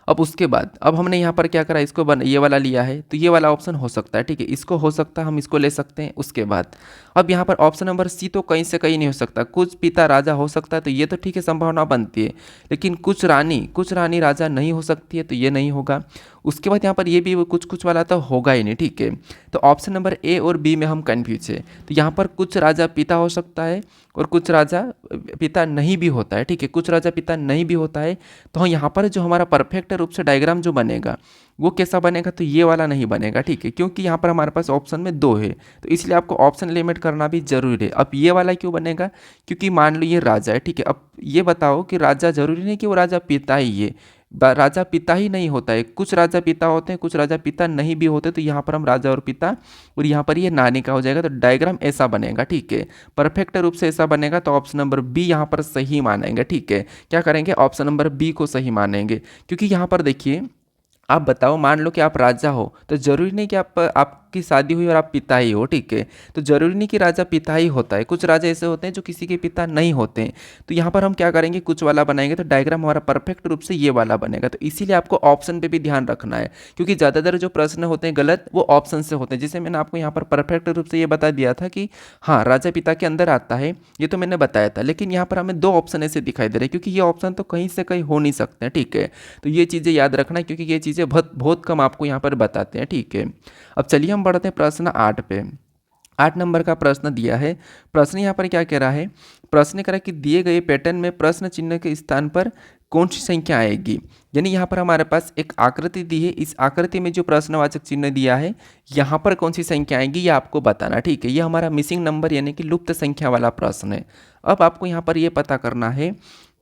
अब उसके बाद अब हमने यहाँ पर क्या करा, इसको ये वाला लिया है, तो ये वाला ऑप्शन हो सकता है। ठीक है, इसको हो सकता है, हम इसको ले सकते हैं। उसके बाद अब यहाँ पर ऑप्शन नंबर सी तो कहीं से कहीं नहीं हो सकता, कुछ पिता राजा हो सकता है, तो ये तो ठीक है संभावना बनती है, लेकिन कुछ रानी राजा नहीं हो सकती है, तो ये नहीं होगा। उसके बाद यहाँ पर ये भी कुछ वाला तो होगा ही नहीं। ठीक है, तो ऑप्शन नंबर ए और बी में हम कन्फ्यूज है। तो यहाँ पर कुछ राजा पिता हो सकता है और कुछ राजा पिता नहीं भी होता है। ठीक है, कुछ राजा पिता नहीं भी होता है, तो यहाँ पर जो हमारा परफेक्ट रूप से डायग्राम जो बनेगा वो कैसा बनेगा, तो ये वाला नहीं बनेगा। ठीक है, क्योंकि यहाँ पर हमारे पास ऑप्शन में 2 है, तो इसलिए आपको ऑप्शन लिमिट करना भी जरूरी है। अब ये वाला क्यों बनेगा, क्योंकि मान लो ये राजा है। ठीक है, अब ये बताओ कि राजा जरूरी नहीं कि वो राजा पिता ही है, राजा पिता ही नहीं होता है, कुछ राजा पिता होते हैं, कुछ राजा पिता नहीं भी होते, तो यहाँ पर हम राजा और पिता, और यहाँ पर ये नानी का हो जाएगा। तो डायग्राम ऐसा बनेगा। ठीक है, परफेक्ट रूप से ऐसा बनेगा, तो ऑप्शन नंबर बी यहाँ पर सही मानेंगे। ठीक है, क्या करेंगे, ऑप्शन नंबर बी को सही मानेंगे, क्योंकि यहाँ पर देखिए आप बताओ, मान लो कि आप राजा हो, तो जरूरी नहीं कि आपकी शादी हुई और आप पिता ही हो। ठीक है, तो जरूरी नहीं कि राजा पिता ही होता है, कुछ राजा ऐसे होते हैं जो किसी के पिता नहीं होते हैं। तो यहाँ पर हम क्या करेंगे, कुछ वाला बनाएंगे, तो डायग्राम हमारा परफेक्ट रूप से ये वाला बनेगा। तो इसीलिए आपको ऑप्शन पे भी ध्यान रखना है, क्योंकि ज़्यादातर जो प्रश्न होते हैं गलत वो ऑप्शन से होते हैं। जैसे मैंने आपको यहाँ पर परफेक्ट रूप से ये बता दिया था कि हाँ राजा पिता के अंदर आता है, ये तो मैंने बताया था, लेकिन यहाँ पर हमें 2 ऑप्शन ऐसे दिखाई दे रहे हैं, क्योंकि ये ऑप्शन तो कहीं से कहीं हो नहीं सकते हैं। ठीक है, तो ये चीज़ें याद रखना है, क्योंकि ये चीज़ें बहुत कम आपको यहाँ पर बताते हैं। ठीक है, अब चलिए हम बढ़ते हैं प्रश्न 8 पे। 8 नंबर का प्रश्न दिया है। प्रश्न यहाँ पर क्या कह रहा है, प्रश्न कह रहा है कि दिए गए पैटर्न में प्रश्न चिन्ह के स्थान पर कौन सी संख्या आएगी। यानी यहाँ पर हमारे पास एक आकृति दी है, इस आकृति में जो प्रश्नवाचक चिन्ह दिया है यहाँ पर कौन सी संख्या आएगी ये आपको बताना। ठीक है, ये हमारा मिसिंग नंबर यानी कि लुप्त संख्या वाला प्रश्न है। अब आपको यहाँ पर ये पता करना है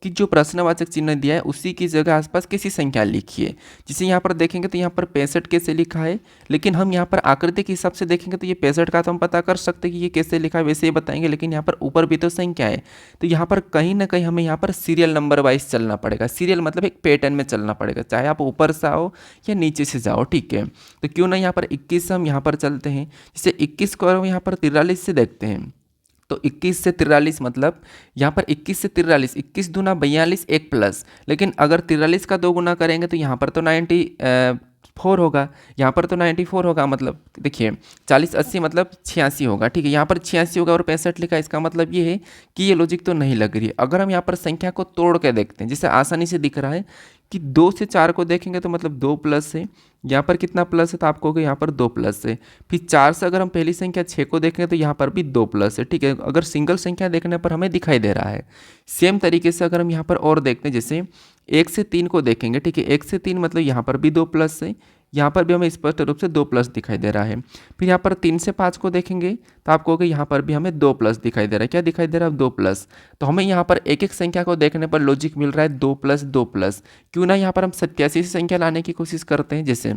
कि जो प्रश्नवाचक चिन्ह दिया है उसी की जगह आसपास किसी संख्या लिखिए। जिसे यहाँ पर देखेंगे तो यहाँ पर 65 कैसे लिखा है, लेकिन हम यहाँ पर आकृति के हिसाब से देखेंगे तो ये 65 का तो हम पता कर सकते हैं कि ये कैसे लिखा है, वैसे ही बताएंगे, लेकिन यहाँ पर ऊपर भी तो संख्या है, तो यहाँ पर कहीं ना कहीं हमें यहाँ पर सीरियल नंबर वाइज चलना पड़ेगा। सीरियल मतलब एक पैटर्न में चलना पड़ेगा, चाहे आप ऊपर से आओ या नीचे से जाओ। ठीक है, तो क्यों ना यहाँ पर 21 से हम यहाँ पर चलते हैं, जैसे 21 को हम यहाँ पर 43 से देखते हैं, तो 21 से 43 मतलब यहाँ पर 21 से 43, 21 दूना 42 1 प्लस, लेकिन अगर 43 का 2 गुना करेंगे तो यहाँ पर तो 94 होगा, यहाँ पर तो 94 होगा, मतलब देखिए 40 80 मतलब 86 होगा। ठीक है, यहाँ पर 86 होगा और 65 लिखा, इसका मतलब ये है कि ये लॉजिक तो नहीं लग रही है। अगर हम यहाँ पर संख्या को तोड़ के देखते हैं, जिसे आसानी से दिख रहा है कि 2 से 4 को देखेंगे तो मतलब 2 प्लस है, यहाँ पर कितना प्लस है तो आपको यहाँ पर 2 प्लस है। फिर 4 से अगर हम पहली संख्या 6 को देखेंगे तो यहाँ पर भी 2 प्लस है। ठीक है, अगर सिंगल संख्या देखने पर हमें दिखाई दे रहा है। सेम तरीके से अगर हम यहाँ पर और देखते हैं, जैसे 1 से 3 को देखेंगे, ठीक है 1 से 3 मतलब यहाँ पर भी 2 प्लस है, यहाँ पर भी हमें स्पष्ट रूप से 2 प्लस दिखाई दे रहा है। फिर यहाँ पर 3 से 5 को देखेंगे तो आप कहोगे यहाँ पर भी हमें 2 प्लस दिखाई दे रहा है। क्या दिखाई दे रहा है, 2 प्लस। तो हमें यहाँ पर एक एक संख्या को देखने पर लॉजिक मिल रहा है 2 प्लस 2 प्लस। क्यों ना यहाँ पर हम 87 से संख्या लाने की कोशिश करते हैं। जैसे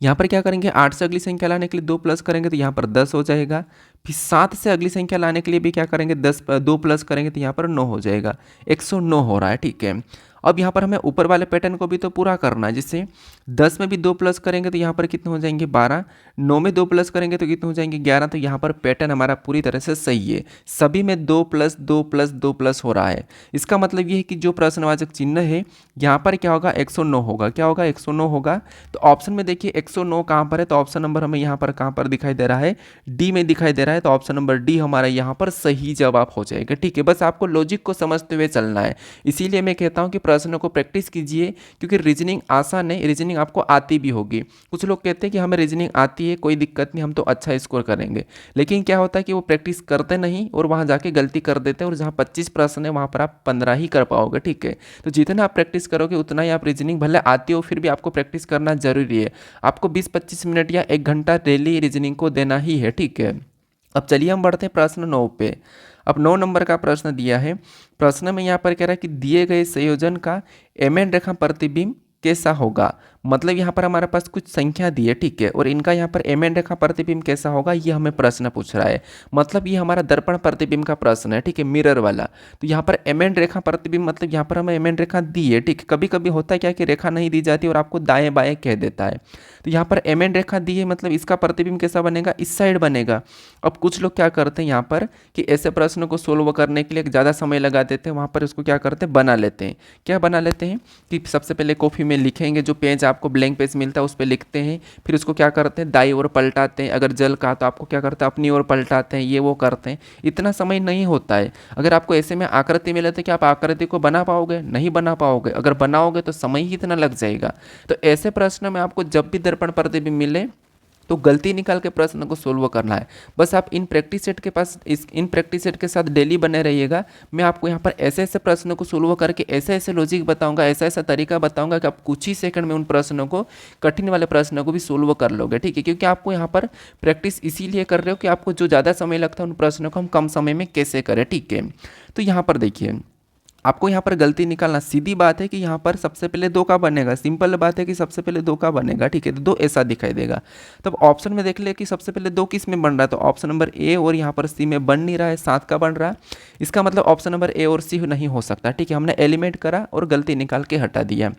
यहाँ पर क्या करेंगे, 8 से अगली संख्या लाने के लिए 2 प्लस करेंगे तो यहाँ पर 10 हो जाएगा। फिर 7 से अगली संख्या लाने के लिए भी क्या करेंगे, 2 प्लस करेंगे तो यहाँ पर 9 हो जाएगा, 109 हो रहा है। ठीक है, अब यहाँ पर हमें ऊपर वाले पैटर्न को भी तो पूरा करना है। जैसे 10 में भी 2 प्लस करेंगे तो यहाँ पर कितने हो जाएंगे, 12। 9 में 2 प्लस करेंगे तो कितने हो जाएंगे, 11। तो यहाँ पर पैटर्न हमारा पूरी तरह से सही है, सभी में 2 प्लस 2 प्लस 2 प्लस हो रहा है। इसका मतलब ये है कि जो प्रश्नवाचक चिन्ह है यहाँ पर क्या होगा, 109 होगा। क्या होगा, 109 होगा। तो ऑप्शन में देखिए 109 कहाँ पर है, तो ऑप्शन नंबर हमें यहाँ पर कहाँ पर दिखाई दे रहा है, डी में दिखाई दे रहा है। तो ऑप्शन नंबर डी हमारा यहाँ पर सही जवाब हो जाएगा। ठीक है, बस आपको लॉजिक को समझते हुए चलना है। इसीलिए मैं कहता हूँ कि प्रश्नों को प्रैक्टिस कीजिए, क्योंकि रीजनिंग आसान है, रीजनिंग आपको आती भी होगी। कुछ लोग कहते हैं कि हमें रीजनिंग आती है, कोई दिक्कत नहीं, हम तो अच्छा स्कोर करेंगे, लेकिन क्या होता है कि वो प्रैक्टिस करते नहीं और वहाँ जाके गलती कर देते हैं, और जहाँ 25 प्रश्न है वहाँ पर आप 15 ही कर पाओगे। ठीक है, तो जितना आप प्रैक्टिस करोगे उतना ही आप रीजनिंग भले आती हो फिर भी आपको प्रैक्टिस करना जरूरी है। आपको 20-25 मिनट या 1 घंटा डेली रीजनिंग को देना ही है। ठीक है, अब चलिए हम बढ़ते हैं प्रश्न 9 पे। अब 9 नंबर का प्रश्न दिया है। प्रश्न में यहाँ पर कह रहा है कि दिए गए संयोजन का एमएन रेखा प्रतिबिंब कैसा होगा। मतलब यहाँ पर हमारे पास कुछ संख्या दी है, ठीक है, और इनका यहाँ पर एमएन रेखा प्रतिबिंब कैसा होगा ये हमें प्रश्न पूछ रहा है। मतलब ये हमारा दर्पण प्रतिबिंब का प्रश्न है, ठीक है, मिरर वाला। तो यहाँ पर एमएन रेखा प्रतिबिंब मतलब यहाँ पर हमें एमएन रेखा दी है, ठीक है। कभी कभी होता है क्या कि रेखा नहीं दी जाती और आपको दाएं बाएं कह देता है। तो यहाँ पर एमएन रेखा दी है, मतलब इसका प्रतिबिंब कैसा बनेगा, इस साइड बनेगा। अब कुछ लोग क्या करते हैं यहाँ पर कि ऐसे प्रश्नों को सोल्व करने के लिए ज़्यादा समय लगा देते हैं, वहाँ पर उसको क्या करते हैं, बना लेते हैं। क्या बना लेते हैं कि सबसे पहले कॉपी में लिखेंगे, जो पेज आपको ब्लैंक पेज मिलता है उस पर लिखते हैं, फिर उसको क्या करते हैं, दाई ओर पलटाते हैं। अगर जल का तो आपको क्या करते हैं, अपनी ओर पलटाते हैं, ये वो करते हैं। इतना समय नहीं होता है। अगर आपको ऐसे में आकृति मिले तो क्या आप आकृति को बना पाओगे, नहीं बना पाओगे। अगर बनाओगे तो समय ही इतना लग जाएगा। तो ऐसे प्रश्न में आपको जब भी दर्पण प्रतिबिंब मिले तो गलती निकाल के प्रश्न को सोल्व करना है। बस आप इन प्रैक्टिस सेट के पास इन प्रैक्टिस सेट के साथ डेली बने रहिएगा। मैं आपको यहाँ पर ऐसे ऐसे प्रश्नों को सोल्व करके ऐसे ऐसे लॉजिक बताऊंगा, ऐसा ऐसा तरीका बताऊंगा कि आप कुछ ही सेकंड में उन प्रश्नों को, कठिन वाले प्रश्नों को भी सोल्व कर लोगे। ठीक है, क्योंकि आपको यहाँ पर प्रैक्टिस इसीलिए कर रहे हो कि आपको जो ज़्यादा समय लगता है उन प्रश्नों को हम कम समय में कैसे करें। ठीक है, तो यहाँ पर देखिए आपको यहाँ पर गलती निकालना, सीधी बात है कि यहाँ पर सबसे पहले 2 का बनेगा। सिंपल बात है कि सबसे पहले 2 का बनेगा। ठीक है, तो 2 ऐसा दिखाई देगा। तब ऑप्शन में देख ले कि सबसे पहले 2 किस में बन रहा है, तो ऑप्शन नंबर ए और यहाँ पर सी में बन नहीं रहा है, 7 का बन रहा है। इसका मतलब ऑप्शन नंबर ए और सी नहीं हो सकता। ठीक है, हमने एलिमेंट करा और गलती निकाल के हटा दिया।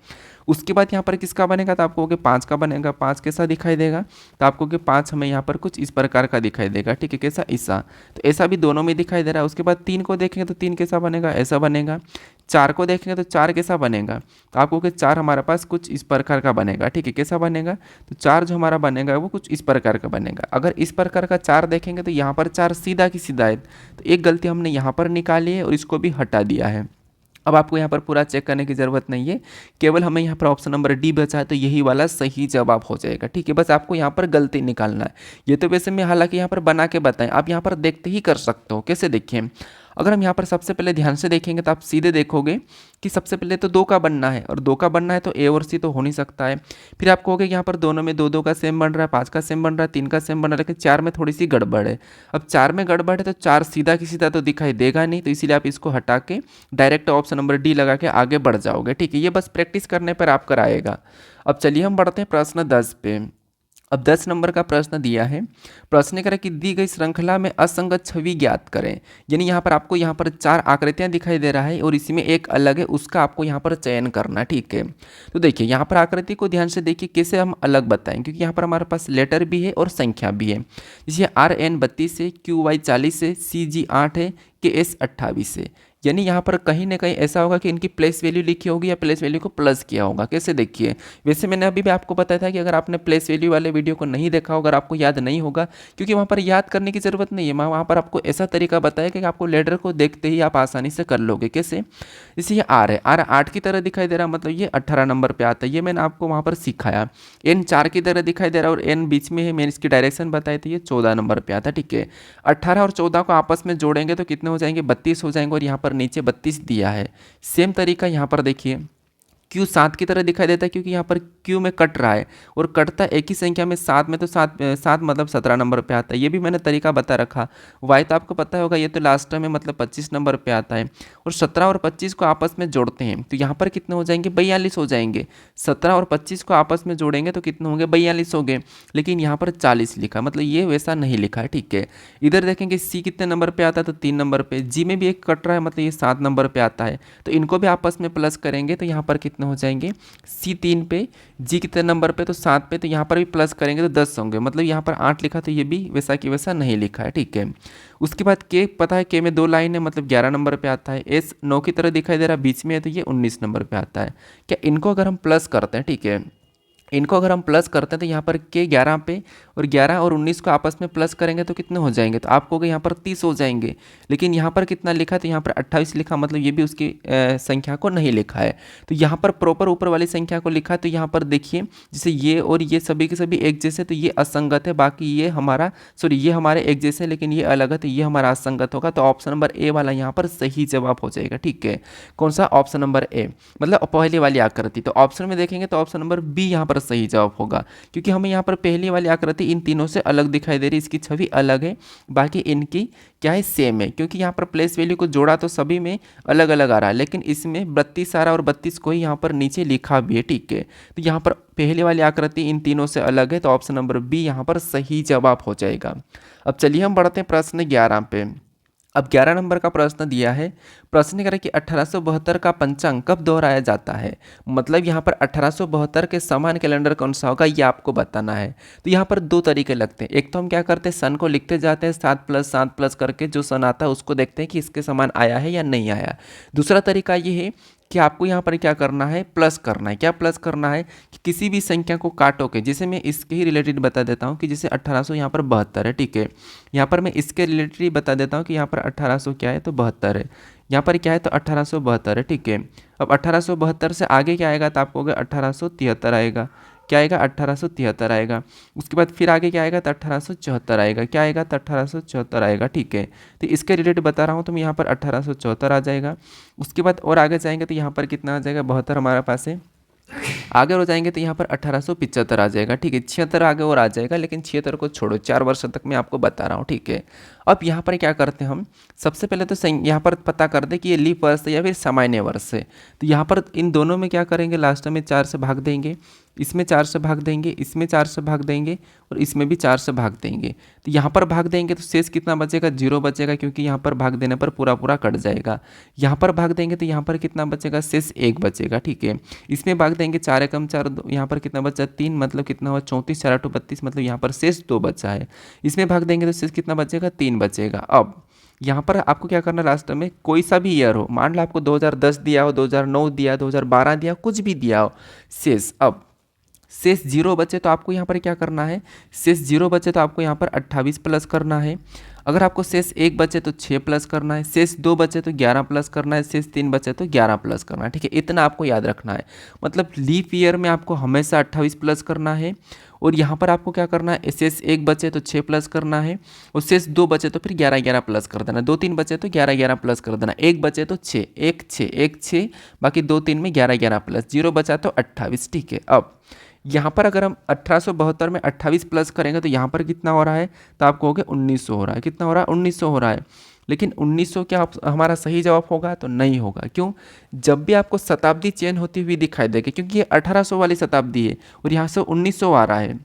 उसके बाद यहाँ पर किसका बनेगा, तो आपको 5 का बनेगा। 5 कैसा दिखाई देगा, तो आपको 5 हमें यहाँ पर कुछ इस प्रकार का दिखाई देगा। ठीक है, कैसा, ऐसा। तो ऐसा भी दोनों में दिखाई दे रहा है। उसके बाद 3 को देखेंगे तो 3 कैसा बनेगा, ऐसा बनेगा। 4 को देखेंगे तो 4 कैसा बनेगा, तो आपको 4 हमारे पास कुछ इस प्रकार का बनेगा। ठीक है, कैसा बनेगा, तो 4 जो हमारा बनेगा वो कुछ इस प्रकार का बनेगा। अगर इस प्रकार का 4 देखेंगे तो यहाँ पर 4 सीधा की सीधा है। तो एक गलती हमने यहाँ पर निकाली है और इसको भी हटा दिया है। अब आपको यहाँ पर पूरा चेक करने की ज़रूरत नहीं है, केवल हमें यहाँ पर ऑप्शन नंबर डी बचा है, तो यही वाला सही जवाब हो जाएगा। ठीक है, बस आपको यहाँ पर गलती निकालना है। ये तो वैसे मैं हालांकि यहाँ पर बना के बताएं, आप यहाँ पर देखते ही कर सकते हो। कैसे देखिए, अगर हम यहाँ पर सबसे पहले ध्यान से देखेंगे तो आप सीधे देखोगे कि सबसे पहले तो 2 का बनना है, और 2 का बनना है तो ए और सी तो हो नहीं सकता है। फिर आप कहोगे कि यहाँ पर दोनों में 2-2 का सेम बन रहा है, 5 का सेम बन रहा है, 3 का सेम बन रहा है, लेकिन 4 में थोड़ी सी गड़बड़ है। अब 4 में गड़बड़ है तो 4 सीधा की सीधा तो दिखाई देगा नहीं, तो इसीलिए आप इसको हटा के डायरेक्ट ऑप्शन नंबर डी लगा के आगे बढ़ जाओगे। ठीक है, ये बस प्रैक्टिस करने पर आप कराएगा। अब चलिए हम बढ़ते हैं प्रश्न 10 पे। अब 10 नंबर का प्रश्न दिया है। प्रश्न करें कि दी गई श्रृंखला में असंगत छवि ज्ञात करें। यानी यहाँ पर आपको यहाँ पर 4 आकृतियाँ दिखाई दे रहा है और इसी में एक अलग है, उसका आपको यहाँ पर चयन करना है। ठीक है, तो देखिए यहाँ पर आकृति को ध्यान से देखिए कैसे हम अलग बताएं, क्योंकि यहाँ पर हमारे पास लेटर भी है और संख्या भी है। जैसे RN 32 है, QY 40 है, CG 8 है, KS 28 है। यानी यहाँ पर कहीं ना कहीं ऐसा होगा कि इनकी प्लेस वैल्यू लिखी होगी या प्लेस वैल्यू को प्लस किया होगा। कैसे देखिए, वैसे मैंने अभी भी आपको बताया था कि अगर आपने प्लेस वैल्यू वाले वीडियो को नहीं देखा होगा, अगर आपको याद नहीं होगा, क्योंकि वहाँ पर याद करने की ज़रूरत नहीं है। मैं वहाँ पर आपको ऐसा तरीका बताया कि आपको लेटर को देखते ही आप आसानी से कर लोगे। कैसे, जैसे ये R है, R 8 की तरह दिखाई दे रहा है, मतलब ये 18 नंबर पर आता है। ये मैंने आपको वहाँ पर सिखाया। N 4 की तरह दिखाई दे रहा है और N बीच में है, मैंने इसकी डायरेक्शन बताई थी, ये 14 नंबर पर आता है। ठीक है, 18 और 14 को आपस में जोड़ेंगे तो कितने हो जाएंगे, 32 हो जाएंगे, और यहाँ पर नीचे 32 दिया है। सेम तरीका यहाँ पर देखिए, Q 7 की तरह दिखाई देता है, क्योंकि यहाँ पर Q में कट रहा है और कटता एक ही संख्या में 7 में, तो 7 मतलब 17 नंबर पे आता है। ये भी मैंने तरीका बता रखा। Y तो आपको पता होगा, ये तो लास्ट में मतलब 25 नंबर पे आता है। और 17 और 25 को आपस में जोड़ते हैं तो यहाँ पर कितने हो जाएंगे, 42 हो जाएंगे। 17 और 25 को आपस में जोड़ेंगे तो कितने होंगे, 42 हो गए, लेकिन यहाँ पर 40 लिखा, मतलब ये वैसा नहीं लिखा है। ठीक है, इधर देखेंगे C कितने नंबर पर आता है, तो 3 नंबर पर। G में भी एक कट रहा है, मतलब ये 7 नंबर पर आता है, तो इनको भी आपस में प्लस करेंगे तो यहाँ पर कितने हो जाएंगे, C 3 पे, G कितने नंबर पे, तो 7 पे, तो यहाँ पर भी प्लस करेंगे तो 10 होंगे। मतलब यहाँ पर 8 लिखा तो ये भी वैसा कि वैसा नहीं लिखा है। ठीक है, उसके बाद K पता है, K में 2 लाइन है, मतलब 11 नंबर पे आता है। S 9 की तरह दिखाई दे रहा है, बीच में है, तो ये 19 नंबर पे आता है। क्या इनको अगर हम प्लस करते हैं, ठीक है, इनको अगर हम प्लस करते हैं तो यहाँ पर के 11 पे और 11 और 19 को आपस में प्लस करेंगे तो कितने हो जाएंगे, तो आपको होगा यहाँ पर 30 हो जाएंगे। लेकिन यहाँ पर कितना लिखा है, तो यहाँ पर 28 लिखा, मतलब ये भी उसकी संख्या को नहीं लिखा है। तो यहाँ पर प्रॉपर ऊपर वाली संख्या को लिखा है। तो यहाँ पर देखिए जैसे ये और ये सभी के सभी एक जैसे, तो ये असंगत है, बाकी ये हमारा ये हमारे एक जैसे लेकिन ये अलग है, तो ये हमारा असंगत होगा। तो ऑप्शन नंबर ए वाला यहाँ पर सही जवाब हो जाएगा। ठीक है, कौन सा, ऑप्शन नंबर ए, मतलब पहले वाली आकृति। तो ऑप्शन में देखेंगे तो ऑप्शन नंबर बी यहाँ पर सही जवाब होगा, क्योंकि हमें यहाँ पर पहली वाली आकृति इन तीनों से अलग दिखाई दे रही है, इसकी छवि अलग है, बाकी इनकी क्या है, सेम है। क्योंकि यहाँ पर प्लेस वैल्यू को जोड़ा तो सभी में अलग अलग आ रहा है, लेकिन इसमें 32 आ रहा है और 32 को ही यहाँ पर नीचे लिखा भी है। ठीक है, तो यहाँ पर पहले वाली आकृति इन तीनों से अलग है, तो ऑप्शन नंबर बी यहाँ पर सही जवाब हो जाएगा। अब चलिए हम बढ़ते हैं प्रश्न 11 पे। अब 11 नंबर का प्रश्न दिया है, प्रश्न करें कि 1872 का पंचांग कब दोहराया जाता है। मतलब यहाँ पर 1872 के समान कैलेंडर कौन सा होगा, ये आपको बताना है। तो यहाँ पर दो तरीके लगते हैं, एक तो हम क्या करते हैं सन को लिखते जाते हैं 7+7+ करके, जो सन आता है उसको देखते हैं कि इसके समान आया है या नहीं आया। दूसरा तरीका ये है कि आपको यहाँ पर क्या करना है, प्लस करना है। क्या प्लस करना है कि किसी भी संख्या को काटो के, जैसे मैं इसके ही रिलेटेड बता देता हूँ कि जैसे 1800 यहाँ पर 72 है। ठीक है, यहाँ पर मैं इसके रिलेटेड बता देता हूँ कि यहाँ पर 1800 क्या है, तो 72 है। यहाँ पर क्या है, तो 1872 है। ठीक है, अब 1872 से आगे क्या आएगा, तो आपको 1873 आएगा। क्या आएगा, 1873 आएगा। उसके बाद फिर आगे क्या आएगा, तो 1874 आएगा। क्या आएगा, तो 1874 आएगा। ठीक है, तो इसके रिलेटेड बता रहा हूँ, तो यहाँ पर 1874 आ जाएगा। उसके बाद और आगे जाएंगे तो यहाँ पर कितना आ जाएगा, 72 हमारे पास है। आगे हो जाएंगे तो यहाँ पर 1875 आ जाएगा। ठीक है, 76 आगे और आ जाएगा, लेकिन 76 को छोड़ो, 4 वर्ष तक मैं आपको बता रहा हूँ। ठीक है, अब यहाँ पर क्या करते हैं हम, सबसे पहले तो यहाँ पर पता कर दे कि ये लीप वर्ष है या फिर सामान्य वर्ष है। तो यहाँ पर इन दोनों में क्या करेंगे, लास्ट में 4 से भाग देंगे, इसमें 4 से भाग देंगे, इसमें 4 से भाग देंगे और इसमें भी 4 से भाग देंगे। तो यहाँ पर भाग देंगे तो शेष कितना बचेगा, 0 बचेगा, क्योंकि यहाँ पर भाग देने पर पूरा पूरा कट जाएगा। यहाँ पर भाग देंगे तो यहाँ पर कितना बचेगा, शेष 1 बचेगा। ठीक है, इसमें भाग देंगे 4 एकम 4, यहाँ पर कितना बचा, 3, मतलब कितना हुआ 34, 4 8 32, मतलब यहाँ पर शेष 2 बचा है। इसमें भाग देंगे तो शेष कितना बचेगा, 3 बचेगा। अब यहाँ पर आपको क्या करना है, लास्ट में कोई सा भी ईयर हो, मान लो आपको 2010 दिया हो, 2009 दिया, 2012 दिया, कुछ भी दिया हो, शेष, अब शेष 0 बचे तो आपको यहाँ पर क्या करना है, शेष 0 बचे तो आपको यहाँ पर 28 प्लस करना है। अगर आपको शेष 1 बचे तो 6 प्लस करना है, शेष 2 बचे तो 11 प्लस करना है, शेष 3 बचे तो 11 प्लस करना है। ठीक है, इतना आपको याद रखना है। मतलब लीप ईयर में आपको हमेशा 28 प्लस करना है, और यहाँ पर आपको क्या करना है, शेष 1 बचे तो 6 प्लस करना है, और शेष 2 बचे तो फिर 11 प्लस कर देना, 2 3 बचे तो 11 प्लस कर देना, 1 बचे तो 6, 1 6 1 6, बाकी 2 3 में 11 प्लस, 0 बचा तो 28। ठीक है, अब यहाँ पर अगर हम 1872 में 28 प्लस करेंगे तो यहाँ पर कितना हो रहा है, तो आपको हो गया 1900 हो रहा है। कितना हो रहा है, 1900 हो रहा है। लेकिन 1900 क्या हमारा सही जवाब होगा, तो नहीं होगा। क्यों, जब भी आपको शताब्दी चेंज होती हुई दिखाई देगी, क्योंकि ये 1800 वाली शताब्दी है और यहाँ से 1900 आ रहा है,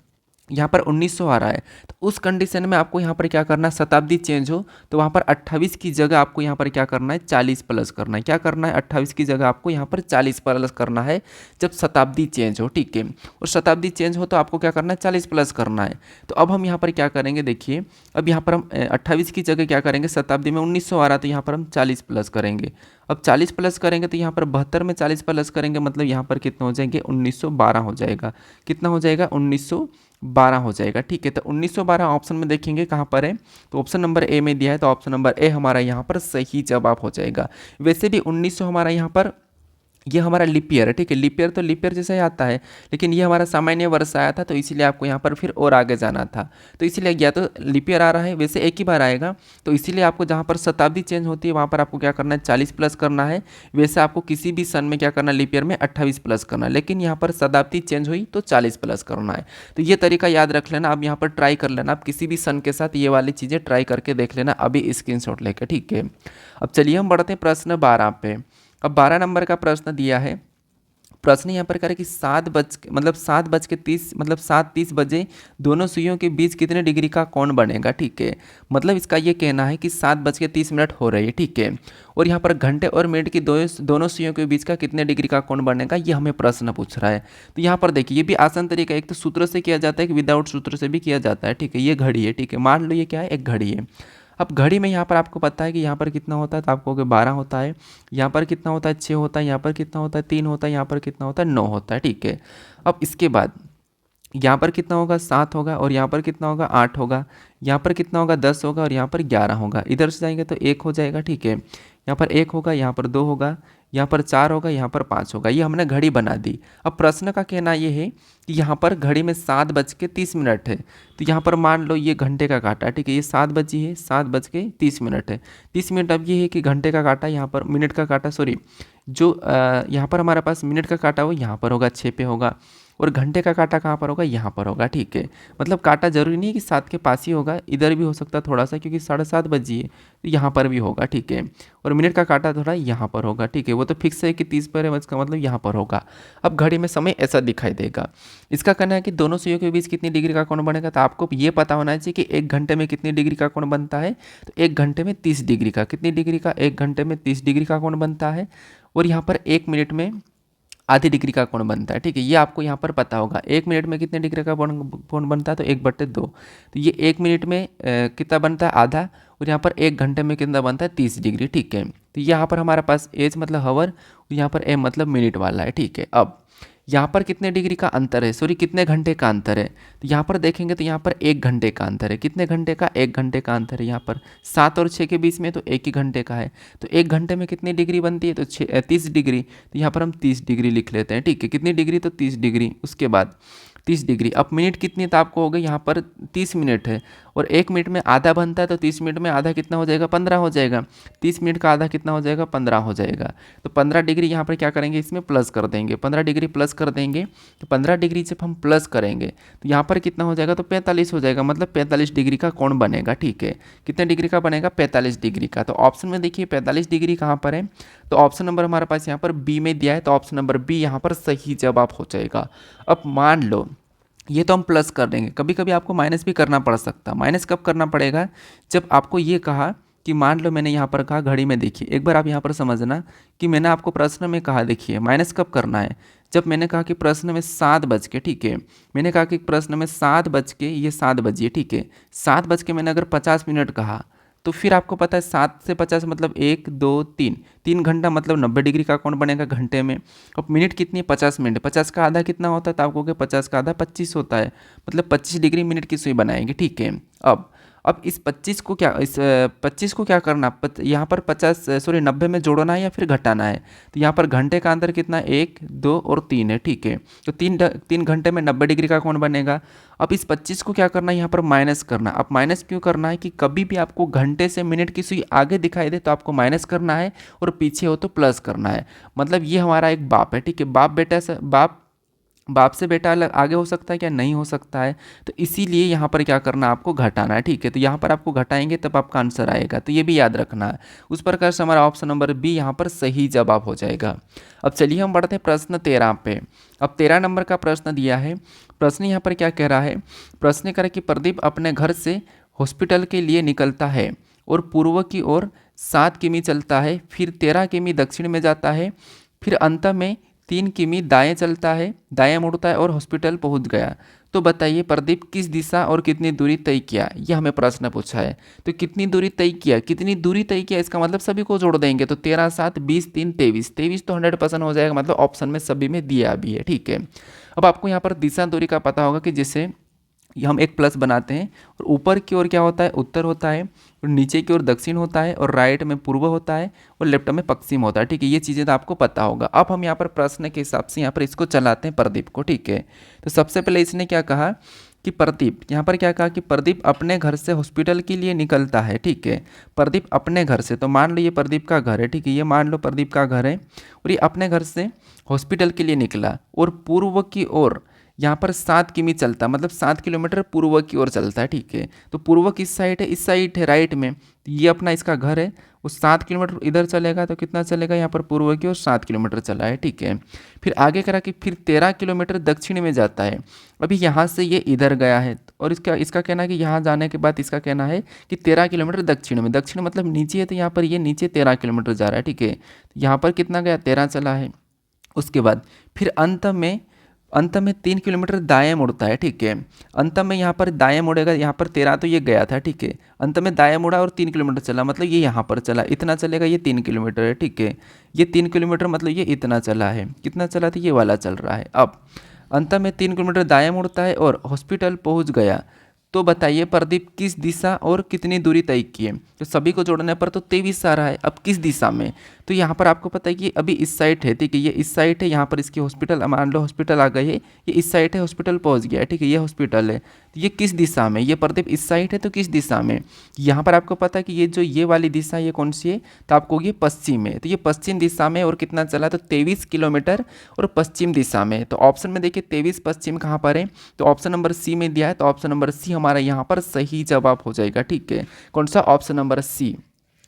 यहाँ पर 1900 आ रहा है, तो उस कंडीशन में आपको यहाँ पर क्या करना है, शताब्दी चेंज हो तो वहाँ पर 28 की जगह आपको यहाँ पर क्या करना है, 40 प्लस करना है। क्या करना है, 28 की जगह आपको यहाँ पर 40 प्लस करना है जब शताब्दी चेंज हो। ठीक है, और शताब्दी चेंज हो तो आपको क्या करना है, 40 प्लस करना है। तो अब हम यहाँ पर क्या करेंगे, देखिए अब यहाँ पर हम 28 की जगह क्या करेंगे, शताब्दी में 1900 आ रहा है तो यहाँ पर हम 40 प्लस करेंगे। अब 40 प्लस करेंगे तो यहाँ पर 72 में 40 प्लस करेंगे, मतलब यहाँ पर कितना हो जाएंगे, 1912 हो जाएगा। कितना हो जाएगा, 1912 हो जाएगा। ठीक है, तो 1912 ऑप्शन में देखेंगे कहाँ पर है, तो ऑप्शन नंबर ए में दिया है, तो ऑप्शन नंबर ए हमारा यहाँ पर सही जवाब हो जाएगा। वैसे भी 1900 हमारा यहाँ पर ये हमारा लीप ईयर है। ठीक है, लीप ईयर तो लीप ईयर जैसा ही आता है, लेकिन ये हमारा सामान्य वर्ष आया था, तो इसीलिए आपको यहाँ पर फिर और आगे जाना था, तो इसीलिए या तो लीप ईयर आ रहा है, वैसे एक ही बार आएगा, तो इसीलिए आपको जहाँ पर शताब्दी चेंज होती है वहाँ पर आपको क्या करना है, 40 प्लस करना है। वैसे आपको किसी भी सन में क्या करना है, लीप ईयर में 28 प्लस करना है, लेकिन यहाँ पर शताब्दी चेंज हुई तो 40 प्लस करना है। तो ये तरीका याद रख लेना, आप यहाँ पर ट्राई कर लेना, आप किसी भी सन के साथ ये वाली चीज़ें ट्राई करके देख लेना अभी स्क्रीनशॉट लेकर। ठीक है, अब चलिए हम बढ़ते हैं प्रश्न 12 पे। अब 12 नंबर का प्रश्न दिया है, प्रश्न यहाँ पर करें कि 7:30 मतलब 7:30 बजे दोनों सुइयों के बीच कितने डिग्री का कोण बनेगा। ठीक है, मतलब इसका ये कहना है कि 7:30 हो रही है। ठीक है, और यहाँ पर घंटे और मिनट की दोनों सुइयों के बीच का कितने डिग्री का कोण बनेगा, ये हमें प्रश्न पूछ रहा है। तो यहाँ पर देखिए ये भी आसान तरीका, एक तो सूत्र से किया जाता है कि विदाउट सूत्र से भी किया जाता है। ठीक है, ये घड़ी है। ठीक है, मान लो ये क्या है, एक घड़ी है। अब घड़ी में यहाँ पर आपको पता है कि यहाँ पर कितना होता है, तो आपको 12 होता है, यहाँ पर कितना होता है, 6 होता है, यहाँ पर कितना होता है, 3 होता है, यहाँ पर कितना होता है, 9 होता है। ठीक है, अब इसके बाद यहाँ पर कितना होगा 7 होगा, और यहाँ पर कितना होगा 8 होगा, यहाँ पर कितना होगा 10 होगा, और यहाँ पर 11 होगा। इधर से जाएंगे तो 1 हो जाएगा, ठीक है। यहाँ पर 1 होगा, यहाँ पर 2 होगा, यहाँ पर 4 होगा, यहाँ पर 5 होगा। ये हमने घड़ी बना दी। अब प्रश्न का कहना ये है कि यहाँ पर घड़ी में 7:30 है, तो यहाँ पर मान लो ये घंटे का काटा, ठीक है। ये 7 बजी है, 7:30 है। 30 मिनट। अब ये है कि घंटे का काटा यहाँ पर, मिनट का काटा सॉरी, जो यहाँ पर हमारे पास मिनट का काटा वो यहाँ पर होगा, 6 पे होगा, और घंटे का काटा कहाँ पर होगा, यहाँ पर होगा, ठीक है। मतलब काटा जरूरी नहीं है कि 7 के पास ही होगा, इधर भी हो सकता है थोड़ा सा, क्योंकि 7:30 बजी है तो यहाँ पर भी होगा, ठीक है। और मिनट का काटा थोड़ा यहाँ पर होगा, ठीक है। वो तो फिक्स है कि 30 पर है, इसका मतलब यहाँ पर होगा। अब घड़ी में समय ऐसा दिखाई देगा। इसका कहना है कि दोनों सुइयों के बीच कितनी डिग्री का कोण बनेगा, तो आपको ये पता होना चाहिए कि 1 घंटे में कितनी डिग्री का कोण बनता है। तो 1 घंटे में 30 डिग्री का, कितनी डिग्री का, 1 घंटे में 30 डिग्री का कोण बनता है। और यहाँ पर 1 मिनट में आधी डिग्री का कोण बनता है, ठीक है। ये आपको यहाँ पर पता होगा। 1 मिनट में कितने डिग्री का कोण बनता है, तो 1/2। तो ये 1 मिनट में कितना बनता है, आधा। और यहाँ पर 1 घंटे में कितना बनता है, 30 डिग्री, ठीक है। तो यहाँ पर हमारे पास एच मतलब हावर, और यहाँ पर ए मतलब मिनट वाला है, ठीक है। अब यहाँ पर कितने डिग्री का अंतर है, सॉरी कितने घंटे का अंतर है, तो यहाँ पर देखेंगे तो यहाँ पर 1 घंटे का अंतर है। कितने घंटे का, 1 घंटे का अंतर है। यहाँ पर 7 और 6 के बीच में तो 1 ही घंटे का है। तो 1 घंटे में कितनी डिग्री बनती है, तो 30 डिग्री। तो यहाँ पर हम 30 डिग्री लिख लेते हैं, ठीक है। कितनी डिग्री, तो 30 डिग्री। उसके बाद 30 डिग्री। अब मिनट कितनी, तो आपको हो गई यहाँ पर 30 मिनट है, और 1 मिनट में आधा बनता है, तो 30 मिनट में आधा कितना हो जाएगा, 15 हो जाएगा। 30 मिनट का आधा कितना हो जाएगा, 15 हो जाएगा। तो 15 डिग्री यहाँ पर क्या करेंगे, इसमें प्लस कर देंगे, 15 डिग्री प्लस कर देंगे। तो 15 डिग्री जब हम प्लस करेंगे तो यहाँ पर कितना हो जाएगा, तो 45 हो जाएगा, मतलब 45 डिग्री का कोण बनेगा, ठीक है। कितने डिग्री का बनेगा, 45 डिग्री का। तो ऑप्शन में देखिए 45 डिग्री कहाँ पर है, तो ऑप्शन नंबर हमारे पास यहाँ पर बी में दिया है, तो ऑप्शन नंबर बी यहाँ पर सही जवाब हो जाएगा। अब मान लो ये तो हम प्लस कर देंगे, कभी कभी आपको माइनस भी करना पड़ सकता है। माइनस कब करना पड़ेगा, जब आपको ये कहा कि मान लो मैंने यहाँ पर कहा घड़ी में, देखिए एक बार आप यहाँ पर समझना कि मैंने आपको प्रश्न में कहा, देखिए माइनस कब करना है, जब मैंने कहा कि प्रश्न में 7 बज के, ठीक है। मैंने कहा कि प्रश्न में 7 बज के, ये 7 बजिए, ठीक है। 7 बज के मैंने अगर 50 मिनट कहा, तो फिर आपको पता है 7 से 50 मतलब 1 2 3, 3 घंटा मतलब 90 डिग्री का कोण बनेगा घंटे में। अब मिनट कितनी है, 50 मिनट। 50 का आधा कितना होता है, तो आपको 50 का आधा 25 होता है, मतलब 25 डिग्री मिनट की सुई बनाएंगे, ठीक है। अब इस 25 को क्या, इस 25 को क्या करना, यहाँ पर 50 सॉरी 90 में जोड़ना है या फिर घटाना है। तो यहाँ पर घंटे का अंतर कितना, 1 2 और 3 है, ठीक है। तो 3 घंटे में 90 डिग्री का कोण बनेगा। अब इस 25 को क्या करना है, यहाँ पर माइनस करना। अब माइनस क्यों करना है, कि कभी भी आपको घंटे से मिनट की सुई आगे दिखाई दे तो आपको माइनस करना है, और पीछे हो तो प्लस करना है। मतलब ये हमारा एक बाप है, ठीक है। बाप बेटा से बाप से बेटा अलग आगे हो सकता है क्या, नहीं हो सकता है। तो इसीलिए यहाँ पर क्या करना, आपको घटाना है, ठीक है। तो यहाँ पर आपको घटाएंगे तब आपका आंसर आएगा, तो ये भी याद रखना है। उस प्रकार से हमारा ऑप्शन नंबर बी यहाँ पर सही जवाब हो जाएगा। अब चलिए हम बढ़ते हैं प्रश्न 13 पे। अब 13 नंबर का प्रश्न दिया है। प्रश्न यहाँ पर क्या कह रहा है, प्रश्न कह रहा है कि प्रदीप अपने घर से हॉस्पिटल के लिए निकलता है और पूर्व की ओर 7 किमी चलता है, फिर 13 किमी दक्षिण में जाता है, फिर अंत में 3 किमी दाएं चलता है, दाएं मुड़ता है और हॉस्पिटल पहुंच गया। तो बताइए प्रदीप किस दिशा और कितनी दूरी तय किया, ये हमें प्रश्न पूछा है। तो कितनी दूरी तय किया, कितनी दूरी तय किया, इसका मतलब सभी को जोड़ देंगे, तो 13 7 20 3 23, 23 तो 100% हो जाएगा, मतलब ऑप्शन में सभी में दिया भी है, ठीक है। अब आपको यहाँ पर दिशा दूरी का पता होगा कि जैसे ये हम एक प्लस बनाते हैं, और ऊपर की ओर क्या होता है, उत्तर होता है, और नीचे की ओर दक्षिण होता है, और राइट में पूर्व होता है, और लेफ्ट में पश्चिम होता है, ठीक है। ये चीज़ें तो आपको पता होगा। अब हम यहाँ पर प्रश्न के हिसाब से यहाँ पर इसको चलाते हैं प्रदीप को, ठीक है। तो सबसे पहले इसने क्या कहा कि प्रदीप, यहाँ पर क्या कहा कि प्रदीप अपने घर से हॉस्पिटल के लिए निकलता है, ठीक है। प्रदीप अपने घर से, तो मान लो ये प्रदीप का घर है, ठीक है। ये मान लो प्रदीप का घर है, और ये अपने घर से हॉस्पिटल के लिए निकला, और पूर्व की ओर यहाँ पर 7 किमी चलता, मतलब 7 किलोमीटर पूर्व की ओर चलता है, ठीक है। तो पूर्व किस साइड है, इस साइड है, राइट में। तो ये अपना इसका घर है, वो 7 किलोमीटर इधर चलेगा, तो कितना चलेगा, यहाँ पर पूर्व की ओर 7 किलोमीटर चला है, ठीक है। फिर आगे करा कि फिर 13 किलोमीटर दक्षिण में जाता है। अभी यहाँ से ये इधर गया है, और इसका कहना है कि यहाँ जाने के बाद इसका कहना है कि 13 किलोमीटर दक्षिण में, दक्षिण मतलब नीचे है, तो यहाँ पर ये नीचे 13 किलोमीटर जा रहा है, ठीक है। यहाँ पर कितना गया, 13 चला है। उसके बाद फिर अंत में 3 किलोमीटर दाएं मुड़ता है, ठीक है। अंत में यहाँ पर दाएं मुड़ेगा, यहाँ पर 13 तो ये गया था, ठीक है। अंत में दाएं मुड़ा और 3 किलोमीटर चला, मतलब ये यहाँ पर चला, इतना चलेगा, ये 3 किलोमीटर है, ठीक है। ये 3 किलोमीटर मतलब ये इतना चला है, कितना चला था, ये वाला चल रहा है। अब अंत में 3 किलोमीटर दाएं मुड़ता है और हॉस्पिटल पहुंच गया। तो बताइए प्रदीप किस दिशा और कितनी दूरी तय की है। तो सभी को जोड़ने पर तो 23 आ रहा है। अब किस दिशा में, तो यहाँ पर आपको पता है कि अभी इस साइड है, ठीक है, ये इस साइड है, यहाँ पर इसकी हॉस्पिटल, मान लो हॉस्पिटल आ गई है, ये इस साइड है, हॉस्पिटल पहुँच गया है, ठीक है, ये हॉस्पिटल है। तो ये किस दिशा में, ये प्रदीप इस साइड है तो किस दिशा में, यहाँ पर आपको पता है कि ये जो ये वाली दिशा ये कौन सी है, तो आपको ये पश्चिम है, तो ये पश्चिम दिशा में और कितना चला, तो 23 किलोमीटर और पश्चिम दिशा में। तो ऑप्शन में देखिए 23 पश्चिम कहाँ पर है, तो ऑप्शन नंबर सी में दिया है, तो ऑप्शन नंबर सी हमारा यहाँ पर सही जवाब हो जाएगा, ठीक है, कौन सा, ऑप्शन नंबर सी।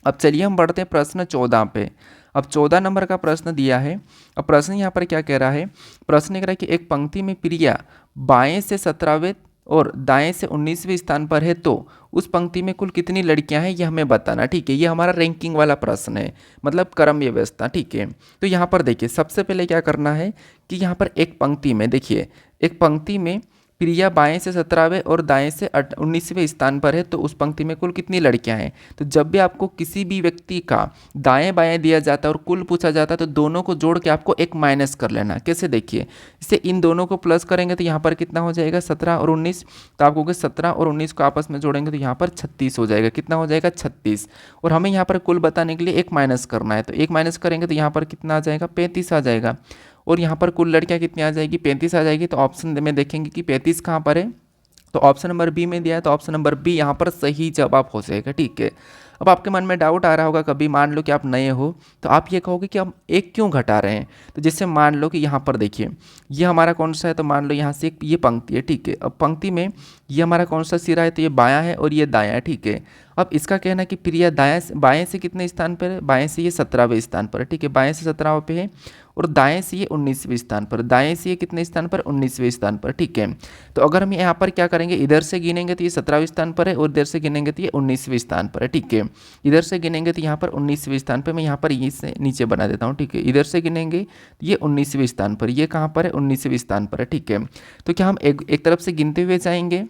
अब चलिए हम बढ़ते हैं प्रश्न 14 पे। अब 14 नंबर का प्रश्न दिया है। अब प्रश्न यहाँ पर क्या कह रहा है, प्रश्न कह रहा है कि एक पंक्ति में प्रिया बाएं से 17वें और दाएं से 19वें स्थान पर है, तो उस पंक्ति में कुल कितनी लड़कियां हैं ये हमें बताना, ठीक है। ये हमारा रैंकिंग वाला प्रश्न है, मतलब क्रम व्यवस्था, ठीक है। तो यहाँ पर देखिए सबसे पहले क्या करना है कि यहाँ पर एक पंक्ति में देखिए, एक पंक्ति में प्रिया बाएं से 17वें और दाएं से 19वें स्थान पर है, तो उस पंक्ति में कुल कितनी लड़कियां हैं। तो जब भी आपको किसी भी व्यक्ति का दाएं बाएं दिया जाता है और कुल पूछा जाता है, तो दोनों को जोड़ के आपको एक माइनस कर लेना। कैसे, देखिए, इससे इन दोनों को प्लस करेंगे तो यहाँ पर कितना हो जाएगा, 17 और 19। तो आपको 17 और 19 को आपस में जोड़ेंगे तो यहाँ पर 36 हो जाएगा। कितना हो जाएगा, 36। और हमें यहाँ पर कुल बताने के लिए एक माइनस करना है, तो एक माइनस करेंगे तो यहाँ पर कितना आ जाएगा, 35 आ जाएगा। और यहाँ पर कुल लड़कियाँ कितनी आ जाएगी, 35 आ जाएगी। तो ऑप्शन में देखेंगे कि 35 कहाँ पर है, तो ऑप्शन नंबर बी में दिया है, तो ऑप्शन नंबर बी यहाँ पर सही जवाब हो जाएगा, ठीक है। अब आपके मन में डाउट आ रहा होगा, कभी मान लो कि आप नए हो तो आप ये कहोगे कि हम एक क्यों घटा रहे हैं। तो जैसे मान लो कि यहाँ पर देखिए ये हमारा कौन सा है, तो मान लो यहाँ से एक ये पंक्ति है, ठीक है। अब पंक्ति में ये हमारा कौन सा सिरा है, तो ये बायां है और ये दायां है, ठीक है। अब इसका कहना है कि प्रिया बाएं से कितने स्थान पर है, बाएं से ये 17वें स्थान पर है, ठीक है, बाएं से 17वें पे है। और दाएं से ये 19वें स्थान पर, दाएं से ये कितने स्थान पर, 19वें स्थान पर, ठीक है। तो अगर हम यहाँ पर क्या करेंगे, इधर से गिनेंगे तो ये 17वें स्थान पर है और इधर से गिनेंगे तो ये 19वें स्थान पर है, ठीक है। इधर से गिनेंगे तो यहाँ पर 19वें स्थान पर, मैं यहाँ पर ये से नीचे बना देता हूँ, ठीक है। इधर से गिनेंगे तो ये 19वें स्थान पर, ये कहाँ पर है, 19वें स्थान पर है, ठीक है। तो क्या हम एक तरफ से गिनते हुए जाएंगे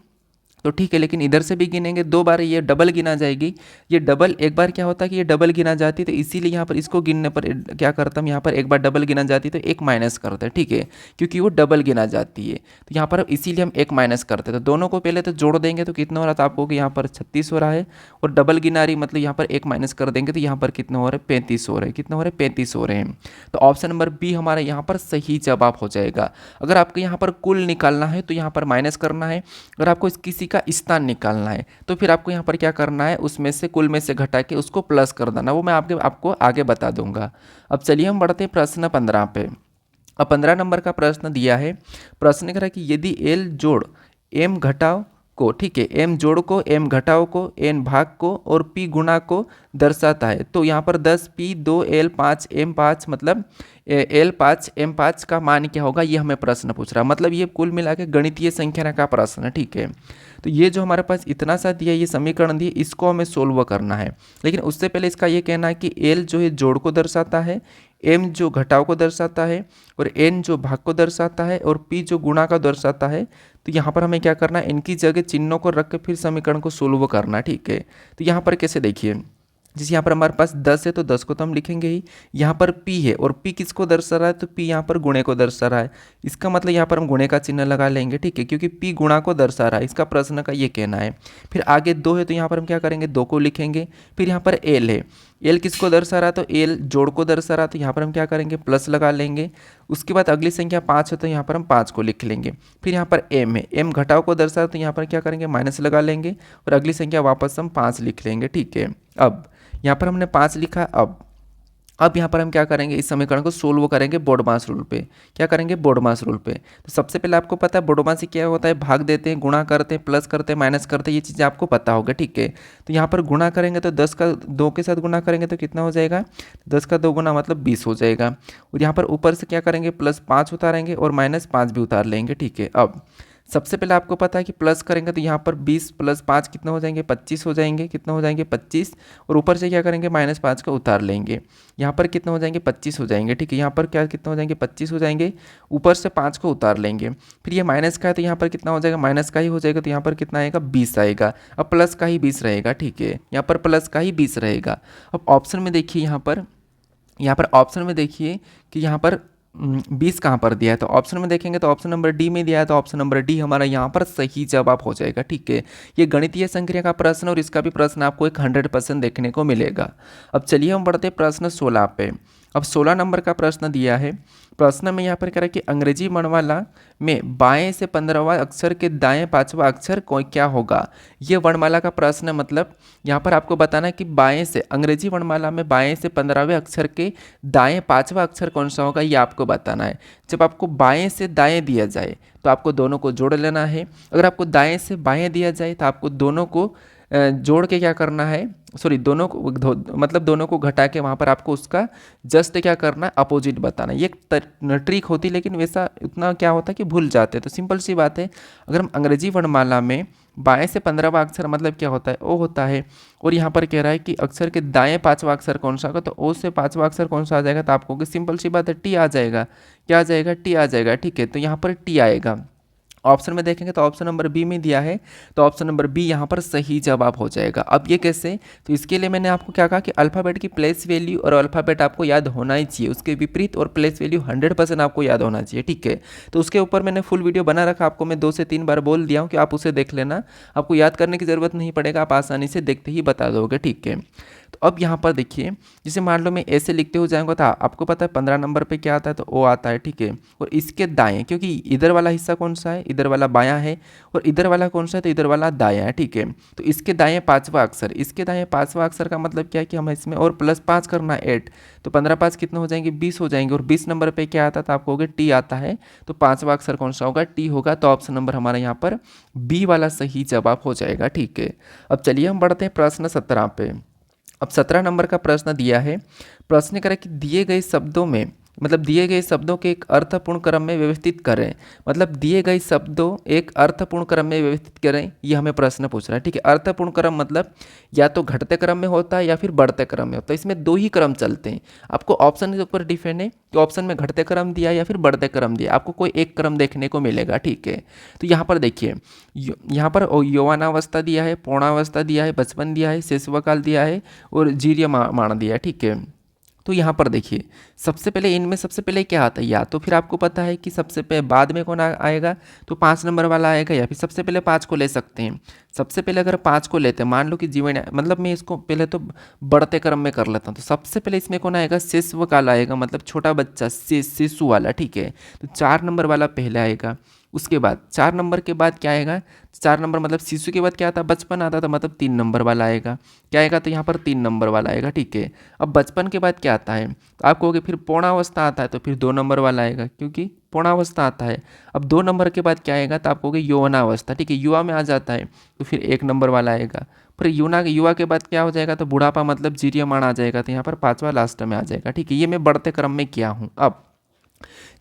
तो ठीक है, लेकिन इधर से भी गिनेंगे, 2 बार ये डबल गिना जाएगी। ये डबल एक बार क्या होता है कि ये डबल गिना जाती है, तो इसीलिए यहाँ पर इसको गिनने पर क्या करता हूँ, यहाँ पर एक बार डबल गिना जाती है तो एक माइनस करते हैं, ठीक है, क्योंकि वो डबल गिना जाती है। तो यहाँ पर इसीलिए हम एक माइनस करते हैं। तो दोनों को पहले तो जोड़ देंगे तो कितना हो रहा था आपको कि यहाँ पर 36 हो रहा है, और डबल गिना रही मतलब यहाँ पर एक माइनस कर देंगे तो यहाँ पर कितना हो रहा है, 35 हो रहे हैं। कितना हो रहा है, 35 हो रहे हैं। तो ऑप्शन नंबर बी हमारा यहाँ पर सही जवाब हो जाएगा। अगर आपको यहाँ पर कुल निकालना है तो यहाँ पर माइनस करना है, अगर आपको किसी का स्थान निकालना है तो फिर आपको यहाँ पर क्या करना है, उसमें से कुल में से घटा के उसको प्लस कर देना, वो मैं आपको आगे बता दूंगा। अब चलिए हम बढ़ते हैं प्रश्न 15 पे। अब 15 नंबर का प्रश्न दिया है। प्रश्न कह रहा है कि यदि एल जोड़ एम घटाओ को, ठीक है, एम जोड़ को, एम घटाओ को, एन भाग को और पी गुणा को दर्शाता है, तो यहाँ पर 10 पी 2 एल 5 एम 5 मतलब एल 5 एम 5 का मान क्या होगा, ये हमें प्रश्न पूछ रहा है। मतलब ये कुल मिला के गणितीय संख्या का प्रश्न है, ठीक है। तो ये जो हमारे पास इतना सा दिया, ये समीकरण दिए, इसको हमें सोल्व करना है। लेकिन उससे पहले इसका ये कहना है कि एल जो है जोड़ को दर्शाता है, एम जो घटाव को दर्शाता है, और एन जो भाग को दर्शाता है, और पी जो गुणा का दर्शाता है। तो यहाँ पर हमें क्या करना है, इनकी जगह चिन्हों को रख के फिर समीकरण को सोल्व करना, ठीक है। तो यहाँ पर कैसे देखिए, जैसे यहाँ पर हमारे पास 10 है तो 10 को तो हम लिखेंगे ही। यहाँ पर P है और P किसको दर्शा रहा है, तो P यहाँ पर गुणे को दर्शा रहा है। इसका मतलब यहाँ पर हम गुणे का चिन्ह लगा लेंगे, ठीक है, क्योंकि P गुणा को दर्शा रहा है, इसका प्रश्न का ये कहना है। फिर आगे 2 है तो यहाँ पर हम क्या करेंगे, 2 को लिखेंगे। फिर यहाँ पर L है, L किसको दर्शा रहा है, तो L जोड़ को दर्शा रहा है, तो यहाँ पर हम क्या करेंगे, प्लस लगा लेंगे। उसके बाद अगली संख्या 5 है तो यहाँ पर हम 5 को लिख लेंगे। फिर यहाँ पर M है, M घटाव को दर्शा रहा है, तो यहाँ पर क्या करेंगे, माइनस लगा लेंगे और अगली संख्या वापस हम 5 लिख लेंगे, ठीक है। अब यहाँ पर हमने 5 लिखा। अब यहाँ पर हम क्या करेंगे, इस समीकरण को सोल्व करेंगे बोडमास रूल पे। क्या करेंगे, बोडमास रूल पे। तो सबसे पहले आपको पता है बोडमास से क्या होता है, भाग देते हैं, गुणा करते हैं, प्लस करते हैं, माइनस करते हैं, ये चीज़ें आपको पता होगा, ठीक है। तो यहाँ पर गुणा करेंगे तो 10 का 2 के साथ गुणा करेंगे तो कितना हो जाएगा, 10 का 2 गुना मतलब 20 हो जाएगा। और यहाँ पर ऊपर से क्या करेंगे, +5 उतारेंगे और -5 भी उतार लेंगे, ठीक है। अब सबसे पहले आपको पता है कि प्लस करेंगे तो यहाँ पर 20 + 5 कितना हो जाएंगे, 25 हो जाएंगे। कितना हो जाएंगे, 25। और ऊपर से क्या करेंगे, -5 का उतार लेंगे। यहाँ पर कितना हो जाएंगे, 25 हो जाएंगे, ठीक है। यहाँ पर क्या कितना हो जाएंगे, 25 हो जाएंगे। ऊपर से 5 को उतार लेंगे। फिर ये माइनस का है तो यहाँ पर कितना हो जाएगा, माइनस का ही हो जाएगा, तो यहाँ पर कितना आएगा, 20 आएगा। अब प्लस का ही 20 रहेगा, ठीक है, यहाँ पर प्लस का ही 20 रहेगा। अब ऑप्शन में देखिए, यहाँ पर ऑप्शन में देखिए कि यहाँ पर 20 कहाँ पर दिया है, तो ऑप्शन में देखेंगे तो ऑप्शन नंबर डी में दिया है, तो ऑप्शन नंबर डी हमारा यहाँ पर सही जवाब हो जाएगा। ठीक है, ये गणितीय संक्रिया का प्रश्न और इसका भी प्रश्न आपको एक 100% देखने को मिलेगा। अब चलिए हम बढ़ते प्रश्न 16 पे। अब 16 नंबर का प्रश्न दिया है। प्रश्न में यहाँ पर कह रहा है कि अंग्रेजी वर्णमाला में बाएं से 15वां अक्षर के दाएं 5वां अक्षर क्या होगा। ये वर्णमाला का प्रश्न है, मतलब यहाँ पर आपको बताना है कि बाएं से, अंग्रेजी वर्णमाला में बाएं से 15वें अक्षर के दाएं 5वां अक्षर कौन सा होगा, ये आपको बताना है। जब आपको बाएं से दाएं दिया जाए तो आपको दोनों को जोड़ लेना है। अगर आपको दाएं से बाएं दिया जाए तो आपको दोनों को जोड़ के क्या करना है, सॉरी दोनों को मतलब दोनों को घटा के वहाँ पर आपको उसका जस्ट क्या करना है, अपोजिट बताना। ये एक ट्रिक होती, लेकिन वैसा उतना क्या होता है कि भूल जाते हैं। तो सिंपल सी बात है, अगर हम अंग्रेजी वर्णमाला में बाएं से 15वां अक्षर मतलब क्या होता है, ओ होता है, और यहाँ पर कह रहा है कि अक्षर के दाएं 5वां अक्षर कौन सा होगा, तो ओ से 5वां अक्षर कौन सा आ जाएगा, तो आपको सिंपल सी बात है टी आ जाएगा। क्या आ जाएगा, टी आ जाएगा। ठीक है, तो यहाँ पर टी आएगा। ऑप्शन में देखेंगे तो ऑप्शन नंबर बी में दिया है, तो ऑप्शन नंबर बी यहाँ पर सही जवाब हो जाएगा। अब ये कैसे, तो इसके लिए मैंने आपको क्या कहा कि अल्फ़ाबेट की प्लेस वैल्यू और अल्फ़ाबेट आपको याद होना ही चाहिए, उसके विपरीत और प्लेस वैल्यू 100% आपको याद होना चाहिए। ठीक है, तो उसके ऊपर मैंने फुल वीडियो बना रखा, आपको मैं 2 से 3 बार बोल दिया हूँ कि आप उसे देख लेना, आपको याद करने की ज़रूरत नहीं पड़ेगा, आप आसानी से देखते ही बता दोगे। ठीक है, तो अब यहाँ पर देखिए, जैसे मान लो मैं ऐसे लिखते हुए जाऊँगा, था आपको पता है 15 नंबर पे क्या आता है, तो ओ आता है। ठीक है, और इसके दाएं, क्योंकि इधर वाला हिस्सा कौन सा है, इधर वाला बायां है, और इधर वाला कौन सा है, तो इधर वाला दायां है। ठीक है, तो इसके दाएं 5वां अक्षर, इसके दाएं 5वां अक्षर का मतलब क्या है कि हमें इसमें और +5 करना है 8, तो 15 5 कितने हो जाएंगे, 20 हो जाएंगे। और 20 नंबर पे क्या आता था, आपको हो गया टी आता है, तो 5वां अक्षर कौन सा होगा, टी होगा। तो ऑप्शन नंबर हमारा यहाँ पर बी वाला सही जवाब हो जाएगा। ठीक है, अब चलिए हम बढ़ते हैं प्रश्न 17 पे। अब 17 नंबर का प्रश्न दिया है। प्रश्न करें कि दिए गए शब्दों में, मतलब दिए गए शब्दों के एक अर्थपूर्ण क्रम में व्यवस्थित करें, मतलब दिए गए शब्दों एक अर्थपूर्ण क्रम में व्यवस्थित करें, ये हमें प्रश्न पूछ रहा है। ठीक है, अर्थपूर्ण क्रम मतलब या तो घटते क्रम में होता है या फिर बढ़ते क्रम में होता है, इसमें 2 ही क्रम चलते हैं। आपको ऑप्शन के ऊपर डिपेंड है कि ऑप्शन में घटते क्रम दिया या फिर बढ़ते क्रम दिया, आपको कोई एक क्रम देखने को मिलेगा। ठीक है, तो यहाँ पर देखिए, यहाँ पर यौवनावस्था दिया है, पौणावस्था दिया है, बचपन दिया है, शैशवकाल दिया है और जीर्यमाण दिया है। ठीक है, तो यहाँ पर देखिए, सबसे पहले इनमें सबसे पहले क्या आता है, या तो फिर आपको पता है कि सबसे पहले बाद में कौन आएगा, तो 5 नंबर वाला आएगा, या फिर सबसे पहले 5 को ले सकते हैं। सबसे पहले अगर 5 को लेते हैं, मान लो कि जीवन, मतलब मैं इसको पहले तो बढ़ते क्रम में कर लेता हूँ, तो सबसे पहले इसमें कौन आएगा, शिशुकाल आएगा, मतलब छोटा बच्चा, शिशु वाला। ठीक है, तो 4 नंबर वाला पहले आएगा। उसके बाद 4 नंबर के बाद क्या आएगा, 4 नंबर मतलब शिशु के बाद क्या आता है, बचपन आता था, मतलब 3 नंबर वाला आएगा। क्या आएगा, तो यहाँ पर 3 नंबर वाला आएगा। ठीक है, अब बचपन के बाद क्या आता है, तो आप कहोगे फिर पौणावस्था आता है, तो फिर 2 नंबर वाला आएगा, क्योंकि पौणावस्था आता है। अब 2 नंबर के बाद क्या आएगा, तो आप कहोगे यौवनावस्था। ठीक है, युवा में आ जाता है, तो फिर 1 नंबर वाला आएगा। फिर युवा के बाद क्या हो जाएगा, तो बुढ़ापा मतलब जीर्यमाण आ जाएगा, तो यहाँ पर 5वां लास्ट में आ जाएगा। ठीक है, ये मैं बढ़ते क्रम में किया हूँ। अब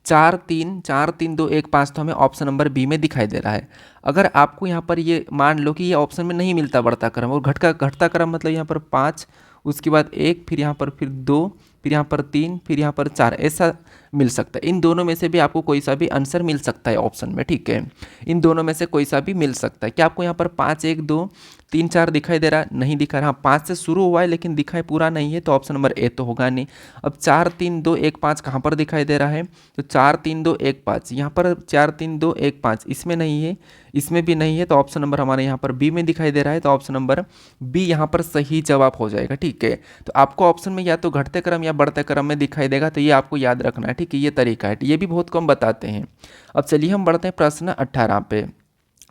4 3 4 3 2 1 5 तो हमें ऑप्शन नंबर बी में दिखाई दे रहा है। अगर आपको यहाँ पर ये मान लो कि ये ऑप्शन में नहीं मिलता बढ़ता क्रम और घटता क्रम, मतलब यहाँ पर 5, उसके बाद 1, फिर यहाँ पर फिर 2, फिर यहाँ पर 3, फिर यहाँ पर 4, ऐसा मिल सकता है। इन दोनों में से भी आपको कोई सा भी आंसर मिल सकता है ऑप्शन में। ठीक है, इन दोनों में से कोई सा भी मिल सकता है। क्या आपको यहाँ पर 5 1 2 3 4 दिखाई दे रहा है, नहीं दिखा रहा। हाँ, 5 से शुरू हुआ है लेकिन दिखाई पूरा नहीं है, तो ऑप्शन नंबर ए तो होगा नहीं। अब 4 3 2 1 5 कहाँ पर दिखाई दे रहा है, तो 4 3 2 1 5 यहाँ पर 4 3 2 1 5 इसमें नहीं है, इसमें भी नहीं है, तो ऑप्शन नंबर हमारे यहाँ पर बी में दिखाई दे रहा है, तो ऑप्शन नंबर बी यहाँ पर सही जवाब हो जाएगा। ठीक है, तो आपको ऑप्शन में या तो घटते क्रम या बढ़ते क्रम में दिखाई देगा, तो ये आपको याद रखना है। ठीक है, ये तरीका है, ये भी बहुत कम बताते हैं। अब चलिए हम बढ़ते हैं प्रश्न 18 पे।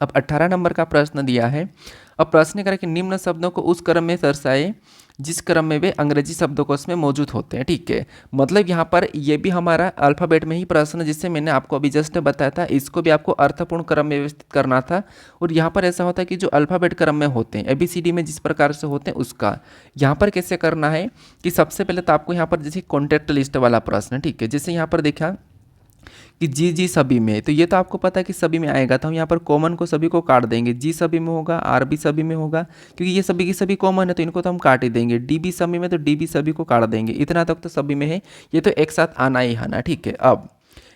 अब 18 नंबर का प्रश्न दिया है। अब प्रश्न करें कि निम्न शब्दों को उस क्रम में दर्शाए जिस क्रम में वे अंग्रेजी शब्दकोश में मौजूद होते हैं। ठीक है, मतलब यहाँ पर ये भी हमारा अल्फ़ाबेट में ही प्रश्न, जिससे मैंने आपको अभी जस्ट बताया था, इसको भी आपको अर्थपूर्ण क्रम में व्यवस्थित करना था। और यहाँ पर ऐसा होता है कि जो अल्फ़ाबेट क्रम में होते हैं, ABCD में जिस प्रकार से होते हैं, उसका यहाँ पर कैसे करना है कि सबसे पहले तो आपको यहाँ पर जैसे कॉन्टैक्ट लिस्ट वाला प्रश्न, ठीक है, जैसे यहाँ पर देखा कि जी जी सभी में, तो ये तो आपको पता है कि सभी में आएगा, तो हम यहाँ पर कॉमन को सभी को काट देंगे। जी सभी में होगा, आर भी सभी में होगा, क्योंकि ये सभी की सभी कॉमन है, तो इनको तो हम काट ही देंगे। डी भी सभी में, तो डी भी सभी को काट देंगे। इतना तक तो सभी में है, ये तो एक साथ आना ही आना। ठीक है, अब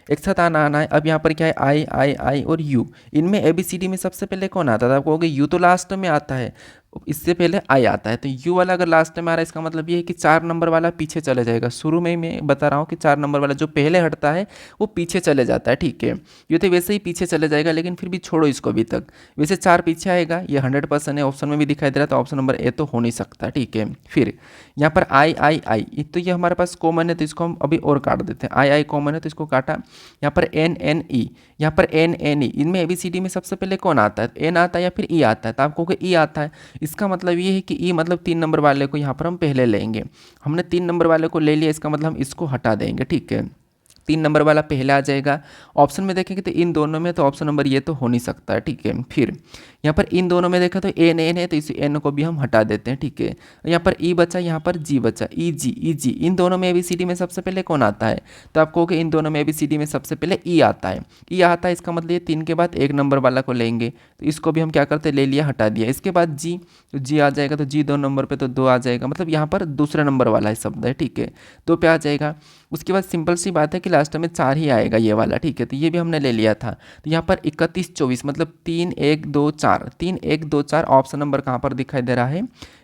एक साथ आना है। अब यहाँ पर क्या है, आई आई आई और यू, इनमें ABCD में सबसे पहले कौन आता था, आप कहोगे यू तो लास्ट में आता है, इससे पहले आई आता है, तो यू वाला अगर लास्ट में आ रहा है इसका मतलब ये है कि 4 नंबर वाला पीछे चले जाएगा। शुरू में ही मैं बता रहा हूँ कि 4 नंबर वाला जो पहले हटता है वो पीछे चले जाता है, ठीक है। ये तो वैसे ही पीछे चले जाएगा, लेकिन फिर भी छोड़ो इसको अभी तक। वैसे 4 पीछे आएगा, ये 100% है, ऑप्शन में भी दिखाई दे रहा है, तो ऑप्शन नंबर ए तो हो नहीं सकता, ठीक है। फिर यहाँ पर आई आई आई, तो ये हमारे पास कॉमन है, तो इसको हम अभी और काट देते हैं। आई आई कॉमन है तो इसको काटा। यहाँ पर एन एन ई, यहाँ पर एन एन ई, इनमें ABCD में सबसे पहले कौन आता है? एन आता है या फिर ई आता है? तो आपको ई आता है, इसका मतलब ये है कि ई मतलब 3 नंबर वाले को यहाँ पर हम पहले लेंगे। हमने 3 नंबर वाले को ले लिया, इसका मतलब हम इसको हटा देंगे, ठीक है। 3 नंबर वाला पहले आ जाएगा। ऑप्शन में देखेंगे तो इन दोनों में, तो ऑप्शन नंबर ये तो हो नहीं सकता है, ठीक है। फिर यहाँ पर इन दोनों में देखा तो एन एन है, तो इस एन को भी हम हटा देते हैं, ठीक है। यहाँ पर ई बचा, यहाँ पर जी बचा, ई जी। इन दोनों में ABCD में सबसे पहले कौन आता है? तो आप कहोगे इन दोनों में ABCD में सबसे पहले ई आता है। ई आता है, इसका मतलब ये 3 के बाद 1 नंबर वाला को लेंगे, तो इसको भी हम क्या करते ले लिया, हटा दिया। इसके बाद जी, तो जी आ जाएगा, तो जी 2 नंबर पे, तो 2 आ जाएगा, मतलब यहाँ पर दूसरे नंबर वाला है शब्द है, ठीक है, 2 पे आ जाएगा। उसके बाद सिंपल सी बात है कि लास्ट में 4 ही आएगा ये वाला, ठीक है, तो ये भी हमने ले लिया था। तो यहाँ पर 31 24 मतलब 3 1 2 4, 3 1 2 4 ऑप्शन नंबर कहाँ पर दिखाई दे रहा है?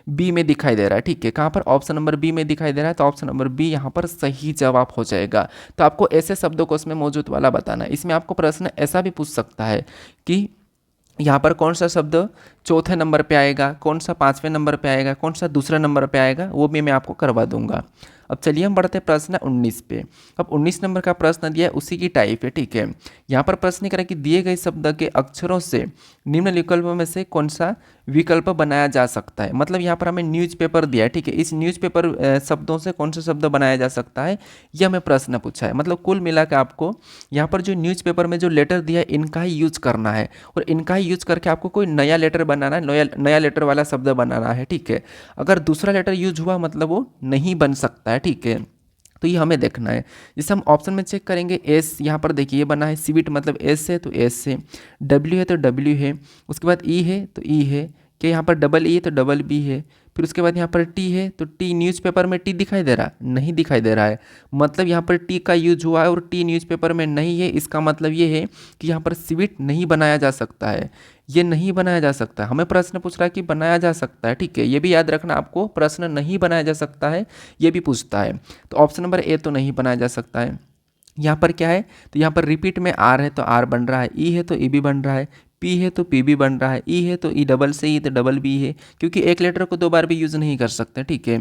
बी में दिखाई दे रहा है, ठीक है। कहाँ पर? ऑप्शन नंबर बी में दिखाई दे रहा है, तो ऑप्शन नंबर बी यहाँ पर सही जवाब हो जाएगा। तो आपको ऐसे शब्दों को इसमें मौजूद वाला बताना है। इसमें आपको प्रश्न ऐसा भी पूछ सकता है कि यहाँ पर कौन सा शब्द चौथे नंबर पे आएगा, कौन सा 5वें नंबर पे आएगा, कौन सा दूसरे नंबर पे आएगा, वो भी मैं आपको करवा दूंगा। अब चलिए हम बढ़ते हैं प्रश्न 19 पे। अब 19 नंबर का प्रश्न दिया है, उसी की टाइप है, ठीक है। यहाँ पर प्रश्न करें कि दिए गए शब्द के अक्षरों से निम्न विकल्पों में से कौन सा विकल्प बनाया जा सकता है। मतलब यहाँ पर हमें न्यूज़पेपर दिया है, ठीक है। इस न्यूज़पेपर शब्दों से कौन सा शब्द बनाया जा सकता है, यह हमें प्रश्न पूछा है। मतलब कुल मिला के आपको यहाँ पर जो न्यूज़पेपर में जो लेटर दिया है इनका ही यूज करना है, और इनका ही यूज करके आपको कोई नया लेटर बनाना है, नया लेटर वाला शब्द बनाना है, ठीक है। अगर दूसरा लेटर यूज हुआ मतलब वो नहीं बन सकता है, ठीक है। तो ये हमें देखना है। जैसे हम ऑप्शन में चेक करेंगे, एस यहाँ पर देखिए ये बना है, सीविट मतलब एस है तो एस है, डब्ल्यू है तो डब्ल्यू है, उसके बाद ई है तो ई है, कि यहाँ पर डबल ई है तो डबल बी है, फिर उसके बाद यहाँ पर टी है तो टी, न्यूज़पेपर में टी दिखाई दे रहा? नहीं दिखाई दे रहा है, मतलब यहाँ पर टी का यूज हुआ है और टी न्यूज़पेपर में नहीं है। इसका मतलब ये है कि यहाँ पर सीविट नहीं बनाया जा सकता है, ये नहीं बनाया जा सकता। हमें प्रश्न पूछ रहा है कि बनाया जा सकता है, ठीक है। ये भी याद रखना आपको, प्रश्न नहीं बनाया जा सकता है ये भी पूछता है। तो ऑप्शन नंबर ए तो नहीं बनाया जा सकता है। यहाँ पर क्या है, तो यहाँ पर रिपीट में आर है तो आर बन रहा है, ई है तो ई भी बन रहा है, पी है तो पी भी बन रहा है, ई है तो ई डबल से ई तो डबल बी है, क्योंकि एक लेटर को 2 बार भी यूज़ नहीं कर सकते, ठीक है।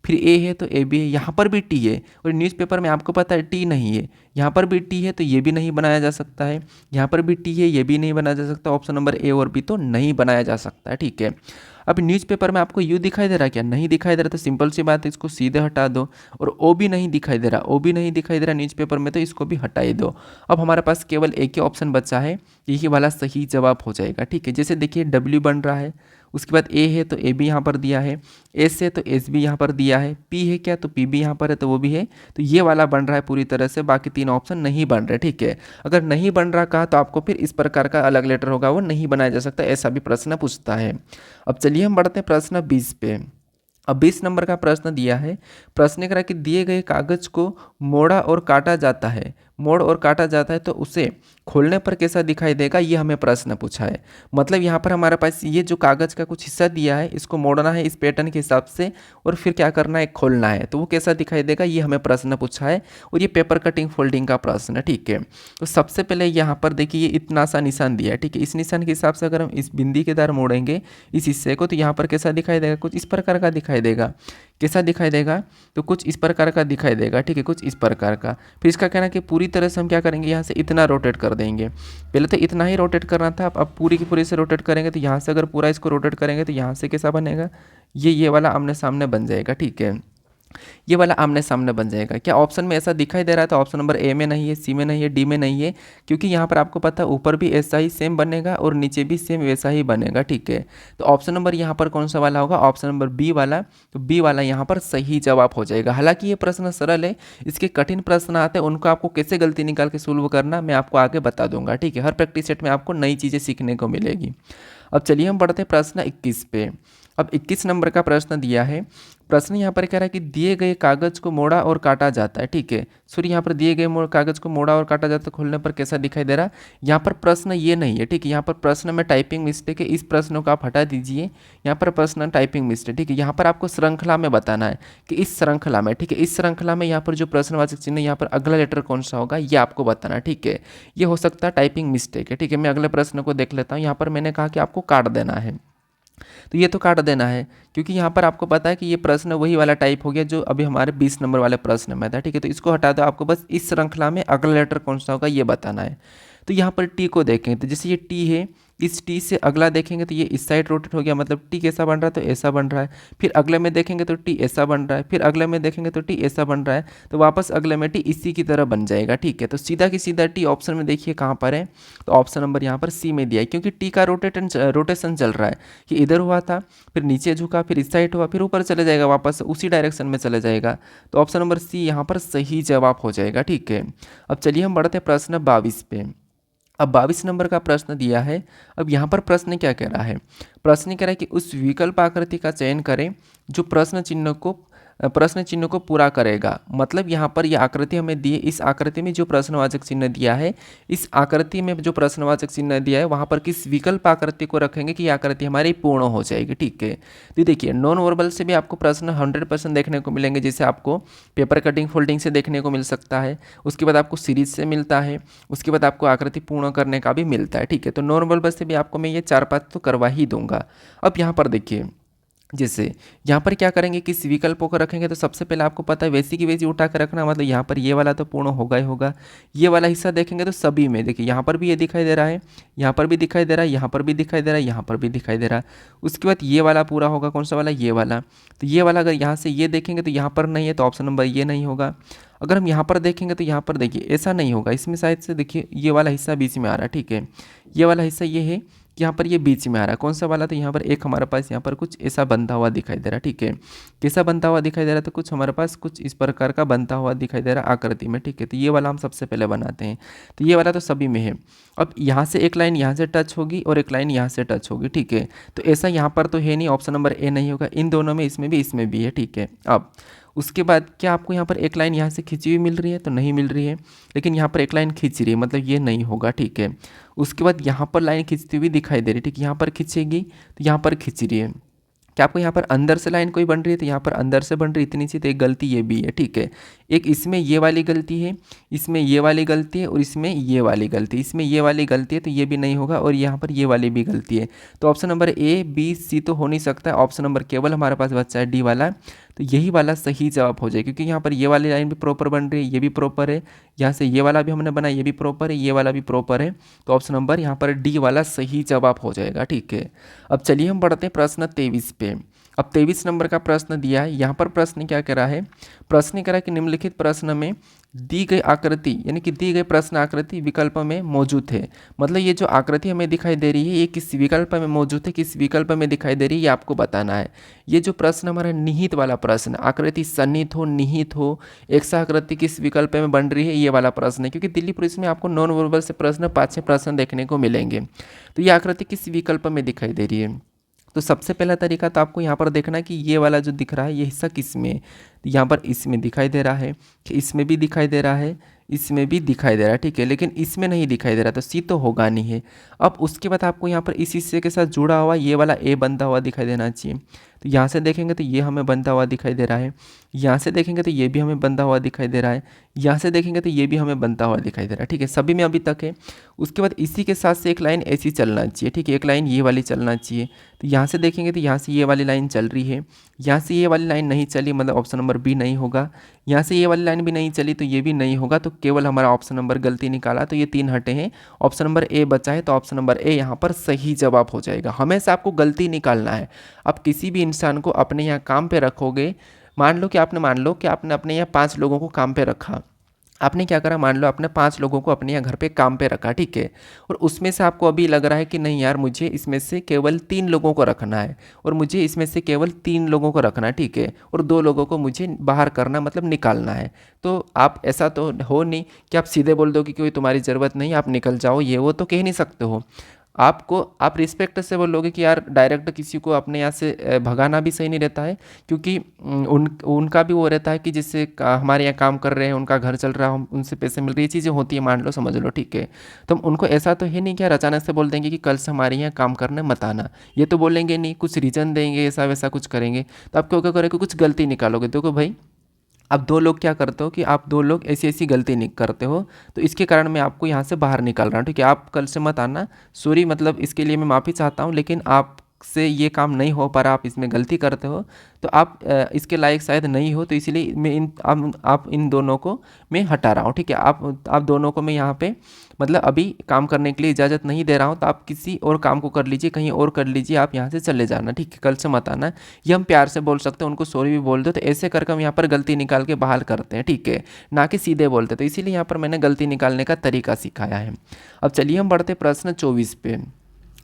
फिर ए है तो ए बी है, यहाँ पर भी टी है, और न्यूज़पेपर में आपको पता है टी नहीं है। यहाँ पर भी टी है तो ये भी नहीं बनाया जा सकता है, यहाँ पर भी टी है ये भी नहीं बनाया जा सकता। ऑप्शन नंबर ए और बी तो नहीं बनाया जा सकता है, ठीक है। अब न्यूज़पेपर में आपको यू दिखाई दे रहा है क्या? नहीं दिखाई दे रहा, तो सिंपल सी बात है इसको सीधे हटा दो। और ओ भी नहीं दिखाई दे रहा, ओ भी नहीं दिखाई दे रहा न्यूज़पेपर में, तो इसको भी हटा ही दो। अब हमारे पास केवल एक ही ऑप्शन बचा है, यही वाला सही जवाब हो जाएगा, ठीक है। जैसे देखिए डब्ल्यू बन रहा है, उसके बाद ए है तो ए भी यहाँ पर दिया है, एस है तो एस भी यहाँ पर दिया है, पी है क्या तो पी भी यहाँ पर है तो वो भी है, तो ये वाला बन रहा है पूरी तरह से, बाकी 3 ऑप्शन नहीं बन रहे, ठीक है। अगर नहीं बन रहा कहा तो आपको फिर इस प्रकार का अलग लेटर होगा, वो नहीं बनाया जा सकता, ऐसा भी प्रश्न पूछता है। अब चलिए हम बढ़ते हैं प्रश्न 20 पे। अब 20 नंबर का प्रश्न दिया है, प्रश्न करा कि दिए गए कागज को मोड़ा और काटा जाता है, मोड़ और काटा जाता है तो उसे खोलने पर कैसा दिखाई देगा, ये हमें प्रश्न पूछा है। मतलब यहाँ पर हमारे पास ये जो कागज़ का कुछ हिस्सा दिया है, इसको मोड़ना है इस पैटर्न के हिसाब से, और फिर क्या करना है, खोलना है, तो वो कैसा दिखाई देगा, ये हमें प्रश्न पूछा है। और ये पेपर कटिंग फोल्डिंग का प्रश्न है, ठीक है। तो सबसे पहले यहाँ पर देखिए ये इतना सा निशान दिया है, ठीक है। इस निशान के हिसाब से अगर हम इस बिंदी के द्वारा मोड़ेंगे इस हिस्से को, तो यहाँ पर कैसा दिखाई देगा, कुछ इस प्रकार का दिखाई देगा। कैसा दिखाई देगा, तो कुछ इस प्रकार का दिखाई देगा, ठीक है, कुछ इस प्रकार का। फिर इसका कहना है कि पूरी तरह से हम क्या करेंगे, यहाँ से इतना रोटेट कर देंगे। पहले तो इतना ही रोटेट करना था, अब पूरी की पूरी से रोटेट करेंगे, तो यहाँ से अगर पूरा इसको रोटेट करेंगे तो यहाँ से कैसा बनेगा, ये वाला आमने सामने बन जाएगा, ठीक है। ये वाला आमने सामने बन जाएगा। क्या ऑप्शन में ऐसा दिखाई दे रहा है, तो ऑप्शन नंबर ए में नहीं है, सी में नहीं है, डी में नहीं है, क्योंकि यहाँ पर आपको पता है ऊपर भी ऐसा ही सेम बनेगा और नीचे भी सेम वैसा ही बनेगा, ठीक है। तो ऑप्शन नंबर यहाँ पर कौन सा वाला होगा, ऑप्शन नंबर बी वाला। तो बी वाला यहाँ पर सही जवाब हो जाएगा। हालांकि ये प्रश्न सरल है, इसके कठिन प्रश्न आते हैं, उनको आपको कैसे गलती निकाल के सोल्व करना मैं आपको आगे बता दूंगा, ठीक है। हर प्रैक्टिस सेट में आपको नई चीज़ें सीखने को मिलेगी। अब चलिए हम बढ़ते हैं प्रश्न 21 पे। अब 21 नंबर का प्रश्न दिया है। प्रश्न यहाँ पर कह रहा है कि दिए गए कागज को मोड़ा और काटा जाता है, ठीक है। सॉरी, यहाँ पर दिए गए कागज को मोड़ा और काटा जाता है, खोलने पर कैसा दिखाई दे रहा है। यहाँ पर प्रश्न ये नहीं है, ठीक है। यहाँ पर प्रश्न में टाइपिंग मिस्टेक है, इस प्रश्न को आप हटा दीजिए। यहाँ पर प्रश्न टाइपिंग मिस्टेक, ठीक है। यहाँ पर आपको श्रृंखला में बताना है कि इस श्रृंखला में, ठीक है, इस श्रृंखला में यहाँ पर जो प्रश्नवाचक चिन्ह है, यहाँ पर अगला लेटर कौन सा होगा ये आपको बताना है, ठीक है। ये हो सकता है टाइपिंग मिस्टेक है, ठीक है। मैं अगले प्रश्न को देख लेता हूँ। यहाँ पर मैंने कहा कि आपको काट देना है, तो ये तो काट देना है, क्योंकि यहाँ पर आपको पता है कि ये प्रश्न वही वाला टाइप हो गया जो अभी हमारे 20 नंबर वाले प्रश्न में था, ठीक है। तो इसको हटा दो, आपको बस इस श्रृंखला में अगला लेटर कौन सा होगा ये बताना है। तो यहाँ पर टी को देखें, तो जैसे ये टी है, इस टी से अगला देखेंगे तो ये इस साइड रोटेट हो गया, मतलब टी कैसा बन रहा है तो ऐसा बन रहा है। फिर अगले में देखेंगे तो टी ऐसा बन रहा है, फिर अगले में देखेंगे तो टी ऐसा बन रहा है, तो वापस अगले में टी इसी की तरह बन जाएगा, ठीक है। तो सीधा की सीधा टी ऑप्शन में देखिए कहाँ पर है, तो ऑप्शन नंबर यहाँ पर सी में दिया है, क्योंकि टी का रोटेशन चल रहा है कि इधर हुआ था, फिर नीचे झुका, फिर इस साइड हुआ, फिर ऊपर चले जाएगा, वापस उसी डायरेक्शन में चले जाएगा। तो ऑप्शन नंबर सी यहाँ पर सही जवाब हो जाएगा, ठीक है। अब चलिए हम बढ़ते हैं प्रश्न 22 पे। अब 22 नंबर का प्रश्न दिया है। अब यहाँ पर प्रश्न क्या कह रहा है, प्रश्न कह रहा है कि उस विकल्प आकृति का चयन करें जो प्रश्न चिन्ह को पूरा करेगा। मतलब यहाँ पर यह आकृति हमें दी है, इस आकृति में जो प्रश्नवाचक चिन्ह दिया है, इस आकृति में जो प्रश्नवाचक चिन्ह दिया है वहाँ पर किस विकल्प आकृति को रखेंगे कि यह आकृति हमारी पूर्ण हो जाएगी, ठीक है। तो देखिए नॉन वर्बल से भी आपको प्रश्न 100% देखने को मिलेंगे, जैसे आपको पेपर कटिंग फोल्डिंग से देखने को मिल सकता है, उसके बाद आपको सीरीज से मिलता है, उसके बाद आपको आकृति पूर्ण करने का भी मिलता है, ठीक है। तो नॉन वर्बल से भी आपको मैं ये 4-5 तो करवा ही दूंगा। अब यहाँ पर देखिए, जैसे यहाँ पर क्या करेंगे, किस विकल्पों को रखेंगे, तो सबसे पहले आपको पता है वैसी की वैसी उठा कर रखना, मतलब यहाँ पर ये वाला तो पूर्ण होगा ही होगा। ये वाला हिस्सा देखेंगे तो सभी में देखिए यहाँ पर भी ये दिखाई दे रहा है, यहाँ पर भी दिखाई दे रहा है, यहाँ पर भी दिखाई दे रहा है, यहाँ पर भी दिखाई दे रहा है। उसके बाद ये वाला पूरा होगा, कौन सा वाला, ये वाला। तो ये वाला अगर यहाँ से ये देखेंगे तो यहाँ पर नहीं है, तो ऑप्शन नंबर ये नहीं होगा। अगर हम यहाँ पर देखेंगे तो यहाँ पर देखिए ऐसा नहीं होगा, इसमें शायद से देखिए ये वाला हिस्सा बीच में आ रहा है, ठीक है। ये वाला हिस्सा ये है, यहाँ पर ये बीच में आ रहा है, कौन सा वाला, तो यहाँ पर एक हमारे पास यहाँ पर कुछ ऐसा बनता हुआ दिखाई दे रहा है, ठीक है। कैसा बनता हुआ दिखाई दे रहा है, तो कुछ हमारे पास कुछ इस प्रकार का बनता हुआ दिखाई दे रहा है आकृति में, ठीक है। तो ये वाला हम सबसे पहले बनाते हैं, तो ये वाला तो सभी में है। अब यहाँ से एक लाइन यहाँ से टच होगी और एक लाइन यहाँ से टच होगी, ठीक है। तो ऐसा यहाँ पर तो है नहीं, ऑप्शन नंबर ए नहीं होगा, इन दोनों में, इसमें भी है, ठीक है। अब उसके बाद क्या आपको यहाँ पर एक लाइन यहाँ से खींची हुई मिल रही है, तो नहीं मिल रही है, लेकिन यहाँ पर एक लाइन खींच रही है, मतलब ये नहीं होगा, ठीक है। उसके बाद यहाँ पर लाइन खींचती हुई दिखाई दे रही है, ठीक है। यहाँ पर खींचेगी तो यहाँ पर खींच रही है, क्या आपको यहाँ पर अंदर से लाइन कोई बन रही है, तो यहाँ पर अंदर से बन रही इतनी सी, तो एक गलती ये भी है, ठीक है। एक इसमें ये वाली गलती है, इसमें ये वाली गलती है, और इसमें ये वाली गलती, इसमें ये वाली गलती है, तो ये भी नहीं होगा, और यहाँ पर ये वाली भी गलती है। तो option number A B C तो हो नहीं सकता, ऑप्शन नंबर केवल हमारे पास बचा है डी वाला। तो यही वाला सही जवाब हो जाए, क्योंकि यहाँ पर ये वाली लाइन भी प्रॉपर बन रही है, ये भी प्रॉपर है, यहाँ से ये वाला भी हमने बनाया, ये भी प्रॉपर है, ये वाला भी प्रॉपर है। तो ऑप्शन नंबर यहाँ पर डी वाला सही जवाब हो जाएगा, ठीक है। अब चलिए हम बढ़ते हैं प्रश्न 23 पे। अब 23 नंबर का प्रश्न दिया है। यहाँ पर प्रश्न क्या कह रहा है, प्रश्न कह रहा है कि निम्नलिखित प्रश्न में दी गई आकृति, यानी कि दी गई प्रश्न आकृति विकल्प में मौजूद है। मतलब ये जो आकृति हमें दिखाई दे रही है ये किस विकल्प में मौजूद है, किस विकल्प में दिखाई दे रही है, ये आपको बताना है। ये जो प्रश्न हमारा निहित वाला प्रश्न, आकृति सन्निहित हो, निहित हो, एक सा आकृति किस विकल्प में बन रही है, ये वाला प्रश्न है। क्योंकि दिल्ली पुलिस में आपको नॉन वर्बल से प्रश्न 5-6 प्रश्न देखने को मिलेंगे। तो ये आकृति किस विकल्प में दिखाई दे रही है। तो सबसे पहला तरीका तो आपको यहाँ पर देखना है कि ये वाला जो दिख रहा है ये हिस्सा किस में है। तो यहाँ पर इसमें दिखाई दे रहा है, इसमें भी दिखाई दे रहा है, इसमें भी दिखाई दे रहा है, ठीक है। लेकिन इसमें नहीं दिखाई दे रहा, तो सी तो होगा नहीं है। अब उसके बाद आपको यहाँ पर इस हिस्से के साथ जुड़ा हुआ ये वाला ए बनता हुआ दिखाई देना चाहिए। तो यहाँ से देखेंगे तो ये हमें बनता हुआ दिखाई दे रहा है, यहाँ से देखेंगे तो ये भी हमें बनता हुआ दिखाई दे रहा है, यहाँ से देखेंगे तो ये भी हमें बनता हुआ दिखाई दे रहा है, ठीक है। सभी में अभी तक है। उसके बाद इसी के साथ से एक लाइन ऐसी चलना चाहिए, ठीक है, एक लाइन ये वाली चलना चाहिए। तो यहाँ से देखेंगे तो यहाँ से ये वाली लाइन चल रही है, यहाँ से ये वाली लाइन नहीं चली, मतलब ऑप्शन नंबर बी नहीं होगा। यहाँ से ये वाली लाइन भी नहीं चली, तो ये भी नहीं होगा। तो केवल हमारा ऑप्शन नंबर गलती निकाला, तो ये 3 हटे हैं, ऑप्शन नंबर ए बचा है। तो ऑप्शन नंबर ए यहाँ पर सही जवाब हो जाएगा। हमेशा आपको गलती निकालना है। आप किसी भी इंसान को अपने यहाँ काम पे रखोगे, मान लो कि आपने अपने यहाँ 5 लोगों को काम पे रखा। आपने क्या करा, मान लो आपने 5 लोगों को अपने यहाँ घर पे काम पे रखा, ठीक है। और उसमें से आपको अभी लग रहा है कि नहीं यार, मुझे इसमें से केवल 3 लोगों को रखना है, और मुझे इसमें से केवल 3 लोगों को रखना है, ठीक है, और 2 लोगों को मुझे बाहर करना, मतलब निकालना है। तो आप ऐसा तो हो नहीं कि आप सीधे बोल दो कि कोई तुम्हारी ज़रूरत नहीं, आप निकल जाओ, ये वो तो कह नहीं सकते हो। आपको आप रिस्पेक्ट से बोलोगे कि यार डायरेक्ट किसी को अपने यहाँ से भगाना भी सही नहीं रहता है, क्योंकि उनका भी वो रहता है कि जिससे हमारे यहाँ काम कर रहे हैं, उनका घर चल रहा है, उनसे पैसे मिल रही है, ये चीज़ें होती है, मान लो समझ लो, ठीक है। तो हम उनको ऐसा तो है नहीं कि यार अचानक से बोल देंगे कि कल से हमारे यहाँ काम करने मत आना, ये तो बोलेंगे नहीं, कुछ रीज़न देंगे, ऐसा वैसा कुछ करेंगे। तो आप क्या क्या करोगे, कुछ गलती निकालोगे। देखो भाई, अब दो लोग क्या करते हो कि आप दो लोग ऐसी ऐसी गलती नहीं करते हो, तो इसके कारण मैं आपको यहाँ से बाहर निकाल रहा हूँ, ठीक है। आप कल से मत आना, सॉरी, मतलब इसके लिए मैं माफ़ी चाहता हूँ, लेकिन आपसे ये काम नहीं हो पा रहा, आप इसमें गलती करते हो, तो आप इसके लायक शायद नहीं हो, तो इसीलिए मैं आप इन दोनों को मैं हटा रहा हूँ, ठीक है। आप दोनों को मैं यहाँ पे मतलब अभी काम करने के लिए इजाज़त नहीं दे रहा हूँ, तो आप किसी और काम को कर लीजिए, कहीं और कर लीजिए, आप यहाँ से चले जाना, ठीक है, कल से मत आना। ये हम प्यार से बोल सकते हैं, उनको सॉरी भी बोल दो, तो ऐसे करके हम यहाँ पर गलती निकाल के बहाल करते हैं, ठीक है, ना कि सीधे बोलते। तो इसीलिए यहाँ पर मैंने गलती निकालने का तरीका सिखाया है। अब चलिए हम बढ़ते प्रश्न 24 पे।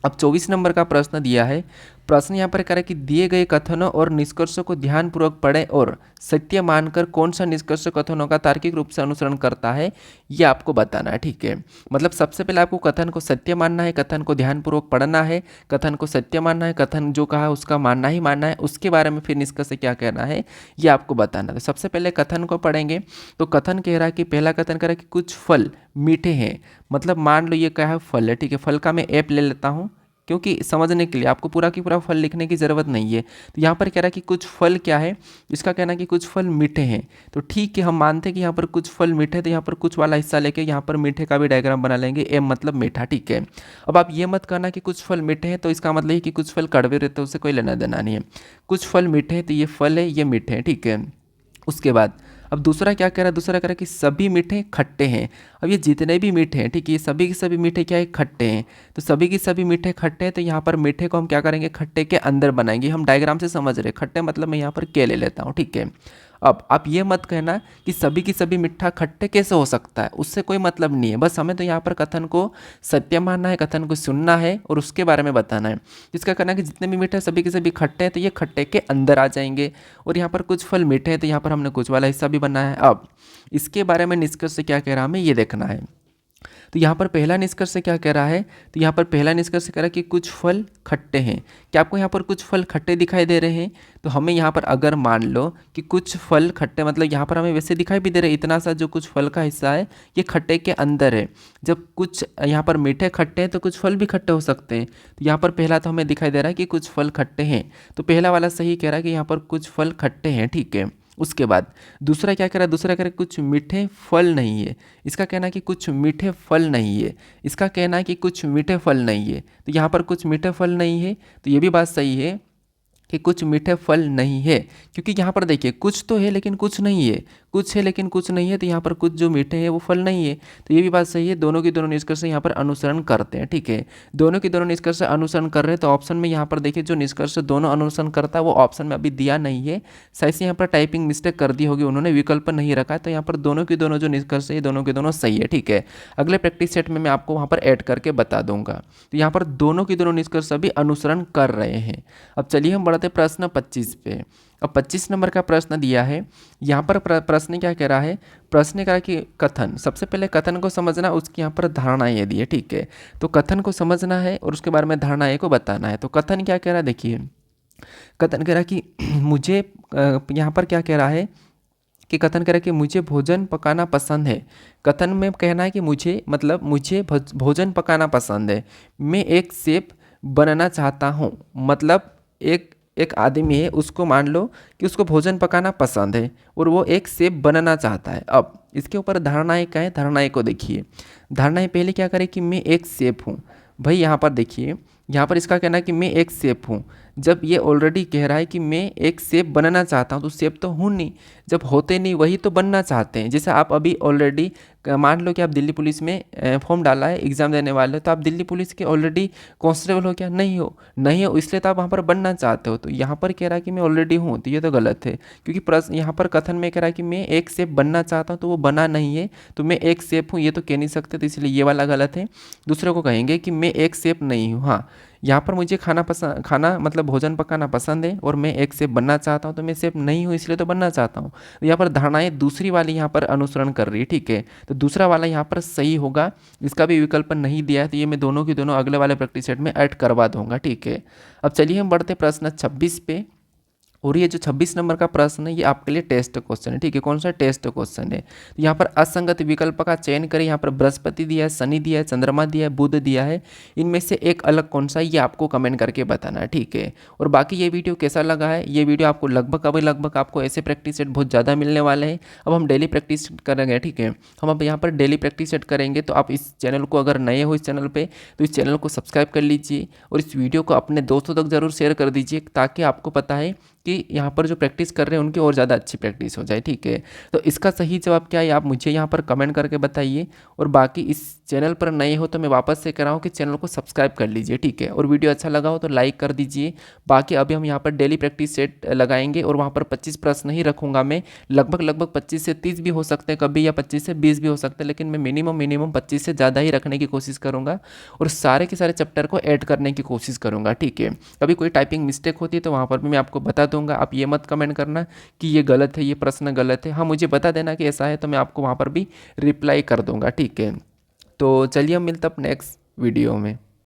अब 24 नंबर का प्रश्न दिया है। प्रश्न यहाँ पर कह रहा है कि दिए गए कथनों और निष्कर्षों को ध्यानपूर्वक पढ़ें और सत्य मानकर कौन सा निष्कर्ष कथनों का तार्किक रूप से अनुसरण करता है, ये आपको बताना है, ठीक है। मतलब सबसे पहले आपको कथन को सत्य मानना है, कथन को ध्यानपूर्वक पढ़ना है, कथन को सत्य मानना है, कथन जो कहा उसका मानना ही मानना है, उसके बारे में फिर निष्कर्ष क्या कहना है ये आपको बताना है। तो सबसे पहले कथन को पढ़ेंगे। तो कथन कह रहा है कि पहला कथन कह रहा है कि कुछ फल मीठे हैं, मतलब मान लो ये क्या है, फल है, ठीक है। फल का मैं ऐप ले लेता हूँ, क्योंकि समझने के लिए आपको पूरा की पूरा फल लिखने की ज़रूरत नहीं है। तो यहाँ पर कह रहा है कि कुछ फल क्या है, इसका कहना है कि कुछ फल मीठे हैं। तो ठीक है, हम मानते हैं कि यहाँ पर कुछ फल मीठे, तो यहाँ पर कुछ वाला हिस्सा लेके यहाँ पर मीठे का भी डायग्राम बना लेंगे, एम मतलब मीठा, ठीक है। अब आप ये मत करना कि कुछ फल मीठे हैं तो इसका मतलब है कि कुछ फल कड़वे रहते हैं, उससे कोई लेना देना नहीं है। कुछ फल मीठे हैं तो ये फल है, ये मीठे हैं, ठीक है। उसके बाद अब दूसरा क्या कह रहा है, दूसरा कह रहा है कि सभी मीठे खट्टे हैं। अब ये जितने भी मीठे हैं, ठीक है, ये सभी के सभी मीठे क्या है, खट्टे हैं। तो सभी के सभी मीठे खट्टे हैं, तो यहाँ पर मीठे को हम क्या करेंगे, खट्टे के अंदर बनाएंगे। हम डायग्राम से समझ रहे हैं, खट्टे मतलब मैं यहाँ पर के ले लेता हूँ, ठीक है। अब आप ये मत कहना कि सभी की सभी मीठा खट्टे कैसे हो सकता है, उससे कोई मतलब नहीं है। बस हमें तो यहाँ पर कथन को सत्य मानना है, कथन को सुनना है और उसके बारे में बताना है। जिसका कहना है कि जितने भी मीठे सभी के सभी खट्टे हैं, तो ये खट्टे के अंदर आ जाएंगे। और यहाँ पर कुछ फल मीठे हैं, तो यहाँ पर हमने कुछ वाला हिस्सा भी बनाया है। अब इसके बारे में निष्कर्ष क्या कह रहा है, हमें ये देखना है। तो यहाँ पर पहला निष्कर्ष क्या कह रहा है, तो यहाँ पर पहला निष्कर्ष कह रहा है कि कुछ फल खट्टे हैं। क्या आपको यहाँ पर कुछ फल खट्टे दिखाई दे रहे हैं? तो हमें यहाँ पर अगर मान लो कि कुछ फल खट्टे, मतलब यहाँ पर हमें वैसे दिखाई भी दे रहे हैं, इतना सा जो कुछ फल का हिस्सा है ये खट्टे के अंदर है। जब कुछ यहाँ पर मीठे खट्टे हैं तो कुछ फल भी खट्टे हो सकते हैं। तो यहाँ पर पहला तो हमें दिखाई दे रहा है कि कुछ फल खट्टे हैं, तो पहला वाला सही कह रहा है कि यहाँ पर कुछ फल खट्टे हैं, ठीक है। उसके बाद दूसरा क्या कह रहा है, दूसरा कह रहा है कुछ मीठे फल नहीं है। इसका कहना है कि कुछ मीठे फल नहीं है, इसका कहना है कि कुछ मीठे फल नहीं है। तो यहाँ पर कुछ मीठे फल नहीं है, तो ये भी बात सही है कि कुछ मीठे फल नहीं है, क्योंकि यहाँ पर देखिए कुछ तो है लेकिन कुछ नहीं है, कुछ है लेकिन कुछ नहीं है, तो यहाँ पर कुछ जो मीठे हैं वो फल नहीं है। तो ये भी बात सही है, दोनों की दोनों निष्कर्ष यहाँ पर अनुसरण करते हैं, ठीक है। दोनों की दोनों निष्कर्ष अनुसरण कर रहे हैं, तो ऑप्शन में यहाँ पर देखिए जो निष्कर्ष दोनों अनुसरण करता है वो ऑप्शन में अभी दिया नहीं है। शायद से यहाँ पर टाइपिंग मिस्टेक कर दी होगी उन्होंने, विकल्प नहीं रखा है। तो यहाँ पर दोनों की दोनों जो निष्कर्ष है दोनों के दोनों सही है, ठीक है। अगले प्रैक्टिस सेट में मैं आपको वहाँ पर ऐड करके बता दूंगा। तो यहाँ पर दोनों की दोनों निष्कर्ष अभी अनुसरण कर रहे हैं। अब चलिए हम बढ़ते प्रश्न 25 पे। अब 25 नंबर का प्रश्न दिया है। यहाँ पर प्रश्न क्या कह रहा है, प्रश्न कह रहा है कि कथन, सबसे पहले कथन को समझना, उसकी यहाँ पर धारणाएं दी है, ठीक है। तो कथन को समझना है और उसके बारे में धारणाएं को बताना है। तो कथन क्या कह रहा है, देखिए कथन कह रहा है कि मुझे, यहाँ पर क्या कह रहा है कि कथन कह रहा है कि मुझे भोजन पकाना पसंद है। कथन में कहना है कि मुझे, मतलब मुझे भोजन पकाना पसंद है, मैं एक शेफ बनना चाहता हूँ। मतलब एक आदमी है, उसको मान लो कि उसको भोजन पकाना पसंद है और वो एक शेफ बनना चाहता है। अब इसके ऊपर धारणाएं क्या है, धारणाएं को देखिए। धारणाएं पहले क्या करें कि मैं एक शेफ हूँ। भाई यहाँ पर देखिए, यहाँ पर इसका कहना है कि मैं एक शेफ हूँ। जब ये ऑलरेडी कह रहा है कि मैं एक शेफ बनना चाहता हूँ, तो शेफ तो हूँ नहीं, जब होते नहीं वही तो बनना चाहते हैं। जैसे आप अभी ऑलरेडी मान लो कि आप दिल्ली पुलिस में फॉर्म डाला है, एग्ज़ाम देने वाले हो, तो आप दिल्ली पुलिस के ऑलरेडी कांस्टेबल हो क्या, नहीं हो, नहीं हो, इसलिए तो आप वहाँ पर बनना चाहते हो। तो यहाँ पर कह रहा है कि मैं ऑलरेडी हूँ, तो ये तो गलत है, क्योंकि प्रश्न यहाँ पर कथन में कह रहा है कि मैं एक शेफ बनना चाहता हूँ, तो वो बना नहीं है, तो मैं एक शेफ हूँ ये तो कह नहीं सकते, तो इसलिए ये वाला गलत है। दूसरे को कहेंगे कि मैं एक शेफ नहीं हूँ। हाँ, यहाँ पर मुझे खाना मतलब भोजन पकाना पसंद है और मैं एक शेफ़ बनना चाहता हूँ, तो मैं शेफ़ नहीं हूँ इसलिए तो बनना चाहता हूँ। तो यहाँ पर धारणाएँ दूसरी वाली यहाँ पर अनुसरण कर रही है, ठीक है। तो दूसरा वाला यहाँ पर सही होगा, इसका भी विकल्प नहीं दिया है, तो ये मैं दोनों की दोनों अगले वाले प्रैक्टिस सेट में ऐड करवा दूंगा, ठीक है। अब चलिए हम बढ़ते प्रश्न 26 पे। और ये जो 26 नंबर का प्रश्न है ये आपके लिए टेस्ट क्वेश्चन है, ठीक है। कौन सा टेस्ट क्वेश्चन है? तो यहाँ पर असंगत विकल्प का चयन करें। यहाँ पर बृहस्पति दिया है, शनि दिया है, चंद्रमा दिया है, बुध दिया है, इनमें से एक अलग कौन सा है ये आपको कमेंट करके बताना है, ठीक है। और बाकी ये वीडियो कैसा लगा है, ये वीडियो आपको लगभग आपको ऐसे प्रैक्टिस सेट बहुत ज़्यादा मिलने वाले हैं। अब हम डेली प्रैक्टिस करेंगे, ठीक है। हम अब यहाँ पर डेली प्रैक्टिस सेट करेंगे, तो आप इस चैनल को अगर नए हो इस चैनल पर तो इस चैनल को सब्सक्राइब कर लीजिए और इस वीडियो को अपने दोस्तों तक ज़रूर शेयर कर दीजिए, ताकि आपको पता है कि यहाँ पर जो प्रैक्टिस कर रहे हैं उनकी और ज़्यादा अच्छी प्रैक्टिस हो जाए, ठीक है। तो इसका सही जवाब क्या है आप मुझे यहाँ पर कमेंट करके बताइए। और बाकी इस चैनल पर नए हो तो मैं वापस से कह रहा हूँ कि चैनल को सब्सक्राइब कर लीजिए, ठीक है। और वीडियो अच्छा लगा हो तो लाइक कर दीजिए। बाकी अभी हम यहाँ पर डेली प्रैक्टिस सेट लगाएंगे और वहाँ पर 25 प्रश्न ही रखूँगा मैं। लगभग 25 से 30 भी हो सकते हैं कभी, या 25 से 20 भी हो सकते हैं, लेकिन मैं मिनिमम 25 से ज़्यादा ही रखने की कोशिश करूँगा और सारे के सारे चैप्टर को ऐड करने की कोशिश करूँगा, ठीक है। कभी कोई टाइपिंग मिस्टेक होती है तो वहाँ पर भी मैं आपको बता दूंगा। आप ये मत कमेंट करना कि ये गलत है, ये प्रश्न गलत है। हाँ, मुझे बता देना कि ऐसा है तो मैं आपको वहाँ पर भी रिप्लाई कर दूंगा, ठीक है। तो चलिए हम मिलते हैं नेक्स्ट वीडियो में।